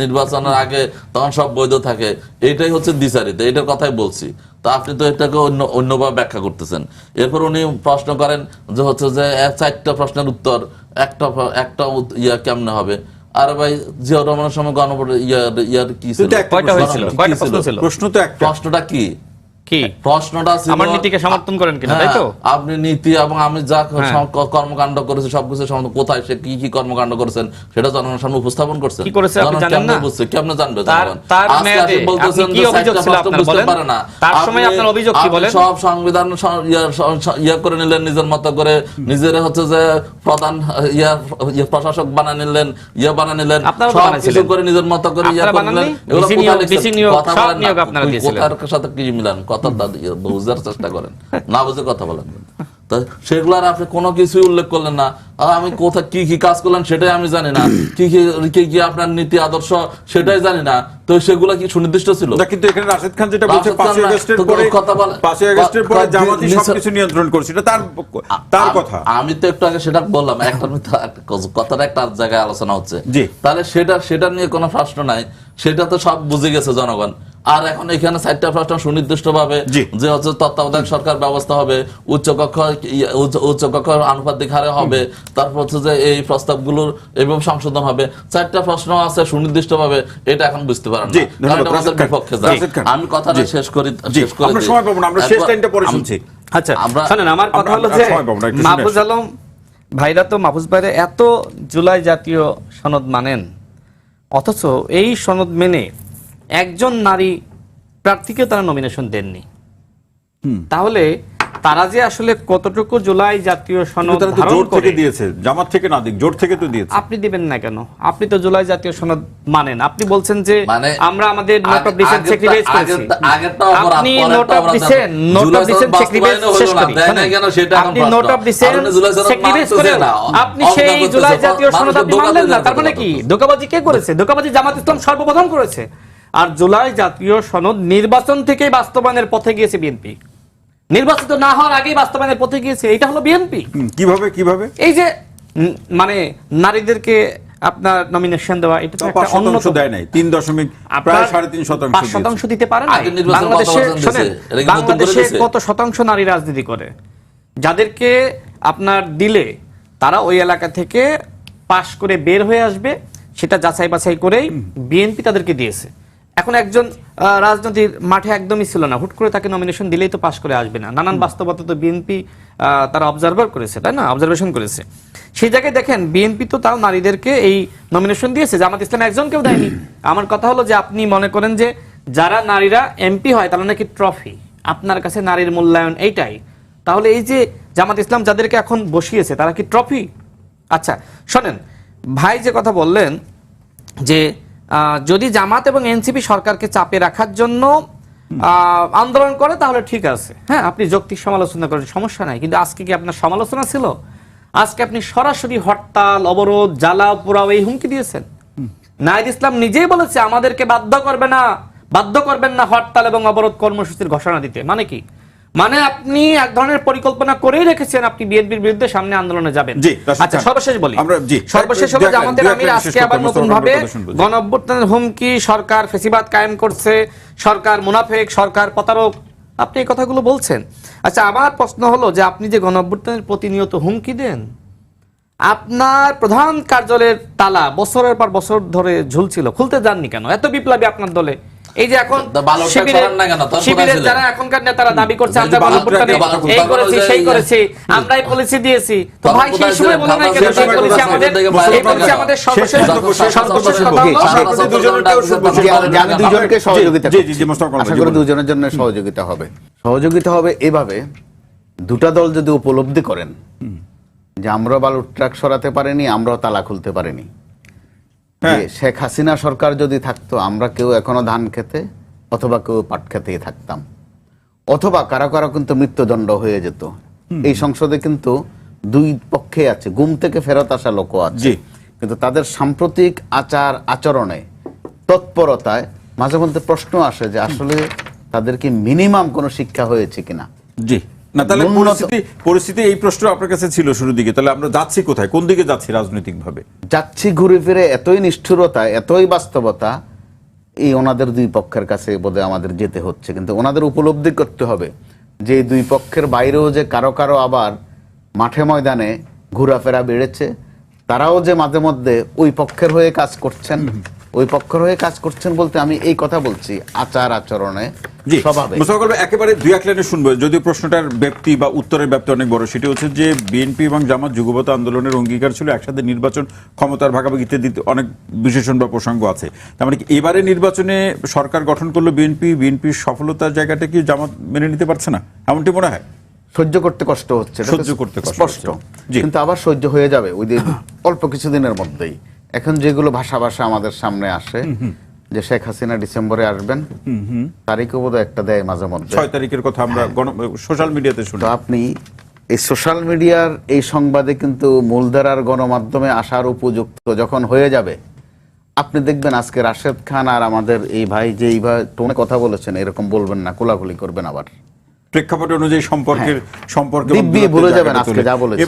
নির্বাচনের আগে তখন সব বৈধ থাকে। এইটাই হচ্ছে দ্বিচারিতা, এটার কথাই বলছি। তো আপনি তো এটাকে অন্যভাবে ব্যাখ্যা করতেছেন। এরপর উনি প্রশ্ন করেন যে হচ্ছে যে 4টা প্রশ্নের উত্তর একটা কেমনে হবে? আরে ভাই, জিয়াউর রহমানের সময় গণভোট ইয়ার কি ছিল? প্রশ্নটা কি? প্রশ্নটা ছিল আমার নীতিকে সমর্থন করেন কিনা, তাই তো? আপনি নীতি এবং আমি যা কর্মকাণ্ড করেছি সবকিছু কোথায় সে কি কি কর্মকাণ্ড করেছেন সেটা জনগণের সামনে উপস্থাপন করছেন। কি করেছে আপনি জানেন না? কেমনে জানবে? তার মেয়াদে আপনি কি অভিযোগ ছিল আপনার বলেন? তার সময় আপনার অভিযোগ কি বলেন? সব সংবিধান করে নিলেন নিজের মতো করে, নিজের হচ্ছে যে প্রধান প্রশাসক বানিয়ে নিলেন, বানিয়ে নিলেন, সব কিছু করে নিজের মতো করে করলেন। কথার সাথে কি মিলান? কথা বুঝার চেষ্টা করেন, না বুঝে কথা বলেন। সেগুলো আপনি কোনো কিছুই উল্লেখ করলেন না। আমি কোথায় কি কি কাজ করলেন সেটাই আমি জানি না, কি কি আপনার নীতি আদর্শ সেটাই জানি না। তো সেগুলো কি সুনির্দিষ্ট ছিল? কিন্তু এখানে রাশেদ খান যেটা বলছে 5 আগস্টের পরে জামাতি সবকিছু নিয়ন্ত্রণ করছে, এটা তার কথা। আমি তো একটু আগে সেটা বললাম, কথাটা একটা জায়গায় আলোচনা হচ্ছে, তাহলে সেটা নিয়ে কোনো প্রশ্ন নাই, সেটা তো সব বুঝে গেছে জনগণ। আর এখন এখানে 4টা প্রশ্ন সুনির্দিষ্ট ভাবে যে হচ্ছে তত্ত্বাবধায়ক সরকার ব্যবস্থা হবে, উচ্চকক্ষ আনুপাতিক হারে হবে, তারপর হচ্ছে যে এই প্রস্তাবগুলোর এবং সংশোধন হবে। 4টা প্রশ্ন আছে সুনির্দিষ্ট ভাবে, এটা এখন বুঝতে পারেন না, বিপক্ষে যায়। আমি কথাটা শেষ করি। আচ্ছা, শুনেন, আমার কথা হলো যে মাহফুজ আলম ভাইরা তো মাহফুজ ভাইরা এত জুলাই জাতীয় সনদ মানেন, অথচ এই সনদ মেনে একজন নারী প্রার্থীকে তারা নমিনেশন দেননি। তাহলে তারা যে আসলে কতটুকু জুলাই জাতীয় সনদ ধারণ জোট করে থেকে দিয়েছে, জামাত থেকে না দিক, জোট থেকে তো দিয়েছে। আপনি দিবেন না কেন? আপনি তো জুলাই জাতীয় সনদ মানেন। আপনি বলছেন যে মানে আমরা আমাদের নোট অফ ডিসেন্ট আগেরটা- স্যাক্রিফাইস করেছি। আগেরটাও অপরাধ, আপনি পরেরটাও নোট অফ অপরাধ। ডিসেন্ট স্যাক্রিফাইস শেষ করি। দেয় নাই কেন সেটা এখন আপনি প্রশ্ন। নোট অফ ডিসেন্ট আপনি জুলাই সনদ স্যাক্রিফাইস মানতেছে করেন, না, আপনি অবজ্ঞা সেই করতেছে, জুলাই জাতীয় সনদ মানুষকে আপনি ধোঁকা মানলেন না। দিয়ে তার মানে কি ধোঁকাবাজি কে করেছে? ধোঁকাবাজি জামাত ইসলাম সর্বপ্রথম করেছে। আর জুলাই জাতীয় সনদ নির্বাচন থেকেই বাস্তবায়নের পথে গিয়েছে বিএনপি। নির্বাচিত না হওয়ার আগেই বাস্তবায়নের পথে গিয়েছে। এটা হলো বিএনপি। কিভাবে এই যে মানে নারীদেরকে আপনার নমিনেশন দেওয়া, এটা তো একটা 5% অন্যতম। দেয় নাই, 3 প্রায় 3.5% 5% দিতে পারে না। আগের নির্বাচনে বাংলাদেশে কত % দিছে? শোনেন, এটা কি নতুন করে বাংলাদেশে দিছে? কত শতাংশ নারী রাজনীতি করে? যাদেরকে আপনার দিলে তারা ওই এলাকা থেকে পাশ করে বের হয়ে আসবে, সেটা যাচাই বাছাই করেই বিএনপি তাদেরকে দিয়েছে। এখন একজন রাজনীতির মাঠে একদমই ছিল না, হুট করে তাকে নমিনেশন দিলেই তো পাশ করে আসবে না। নানান বাস্তবতা তো বিএনপি তারা অবজারভার করেছে, তাই না? অবজারভেশন করেছে। সেই জায়গায় দেখেন বিএনপি তো তাও নারীদেরকে এই নমিনেশন দিয়েছে, জামাত ইসলাম একজনকেও দেয়নি। আমার কথা হলো যে আপনি মনে করেন যে যারা নারীরা এমপি হয় তারা নাকি ট্রফি, আপনার কাছে নারীর মূল্যায়ন এইটাই। তাহলে এই যে জামাত ইসলাম যাদেরকে এখন বসিয়েছে তারা কি ট্রফি? আচ্ছা শোনেন, ভাই যে কথা বললেন যে যদি জামাত এবং এনসিপি সরকারকে চাপে রাখার জন্য আন্দোলন করে তাহলে ঠিক আছে, হ্যাঁ আপনি যৌক্তিক সমালোচনা করেন, সমস্যা নাই। কিন্তু আজকে কি আপনার সমালোচনা ছিল? আজকে আপনি সরাসরি হরতাল, অবরোধ, জ্বালা পোড়াও এই হুমকি দিয়েছেন। নাহিদ ইসলাম নিজেই বলেছে আমাদেরকে বাধ্য করবেন না হরতাল এবং অবরোধ কর্মসূচির ঘোষণা দিতে। মানে কি? মানে আপনি এক ধরনের পরিকল্পনা করেই রেখেছেন আপনি বিএনপির বিরুদ্ধে সামনে আন্দোলনে যাবেন। আচ্ছা সর্বশেষ বলি, সর্বশেষ হলো যে আমাদের আমির আজকে আবার নতুন ভাবে গণ অভ্যুত্থানের হুমকি, সরকার ফেসিবাদ কায়েম করছে, সরকার মুনাফেক, সরকার প্রতারক, আপনি এই কথাগুলো বলছেন। আচ্ছা আমার প্রশ্ন হলো যে আপনি যে গণ অভ্যুত্থানের প্রতিনিয়ত হুমকি দেন, আপনার প্রধান কার্যালয়ের তালা বছরের পর বছর ধরে ঝুলছিল, খুলতে যাননি কেন? এত বিপ্লবী আপনার দলে। এই যে এখন শিবিরের যারা এখনকার নেতারা দাবি করছে আমরা গণঅভ্যুত্থানে এই করেছি সেই করেছি, আমরাই পলিসি দিয়েছি, তো ভাই সেই সময় বলে না কেন সেই পলিসি আমাদের, এই পলিসি আমাদের সর্বশেষ কথা হলো আমি দুজনকে সহযোগিতা আশা করি দুজনের জন্য সহযোগিতা হবে এভাবে, দুটা দল যদি উপলব্ধি করেন যে আমরা বালুর ট্রাক সরাতে পারিনি, আমরাও তালা খুলতে পারিনি, শেখ হাসিনা সরকার যদি থাকতো আমরা কেউ এখনো ধান খেতে অথবা কেউ পাট খেতেই থাকতাম, অথবা কারো কারো কিন্তু মৃত্যুদণ্ড হয়ে যেত। এই সংসদে কিন্তু দুই পক্ষে আছে, গুম থেকে ফেরত আসা লোকও আছে, কিন্তু তাদের সাম্প্রতিক আচরণে তৎপরতায় মাঝে মধ্যে প্রশ্ন আসে যে আসলে তাদের কি মিনিমাম কোনো শিক্ষা হয়েছে কিনা। জি না, তাহলে পরিস্থিতি এই প্রশ্ন আপনার কাছে ছিল শুরুর দিকে, তাহলে আমরা যাচ্ছি কোথায়, কোন দিকে যাচ্ছি রাজনৈতিক ভাবে? যাচ্ছি ঘুরে ফিরে এতই নিষ্ঠুরতা, এতই বাস্তবতা, এই ওনাদের দুই পক্ষের কাছে বোধহয় আমাদের যেতে হচ্ছে। কিন্তু ওনাদের উপলব্ধি করতে হবে যে দুই পক্ষের বাইরেও যে কারো কারো আবার মাঠে ময়দানে ঘোরাফেরা বেড়েছে, তারাও যে মাঝে মধ্যে ওই পক্ষের হয়ে কাজ করছেন। ওই পক্ষের হয়ে কাজ করছেন বলতে আমি এই কথা বলছি আচরণে, স্বভাবে। একেবারে দুই এক লাইনে শুনবো, যদিও প্রশ্নটার ব্যাপ্তি বা উত্তরের ব্যাপ্তি অনেক বড়। সেটি হচ্ছে যে বিএনপি এবং জামাত যুগপৎ আন্দোলনের অঙ্গীকার ছিল একসাথে নির্বাচন, ক্ষমতার ভাগাভাগিতে দিতে অনেক বিশেষণ বা প্রসঙ্গ আছে। তার মানে কি এবারে নির্বাচনে সরকার গঠন করলো বিএনপির সফলতার জায়গাটা কি জামাত মেনে নিতে পারছে না, এমনটি মনে হয়? সহ্য করতে কষ্ট হচ্ছে, সহ্য করতে স্পষ্ট, কিন্তু আবার সহ্য হয়ে যাবে ওই অল্প কিছুদিনের মধ্যেই। এখন যেগুলো ভাষা আমাদের সামনে আসে যে শেখ হাসিনা ডিসেম্বরে আসবেন, তারিখও বোধহয় একটা দেয় মাঝে মধ্যে, 6 তারিখের কথা আমরা সোশ্যাল মিডিয়াতে শুনি। তো আপনি এই সোশ্যাল মিডিয়ার এই সংবাদে কিন্তু মূলধারার গণমাধ্যমে আসার উপযুক্ত যখন হয়ে যাবে, আপনি দেখবেন আজকে রাশেদ খান আর আমাদের এই ভাই যে এইভাবে টোনে কথা বলেছেন, এরকম বলবেন না, কোলাকুলি করবেন, আবার প্রেক্ষাপট অনুযায়ী সম্পর্কে ভুলে যাবেন আজকে যা বলেছেন।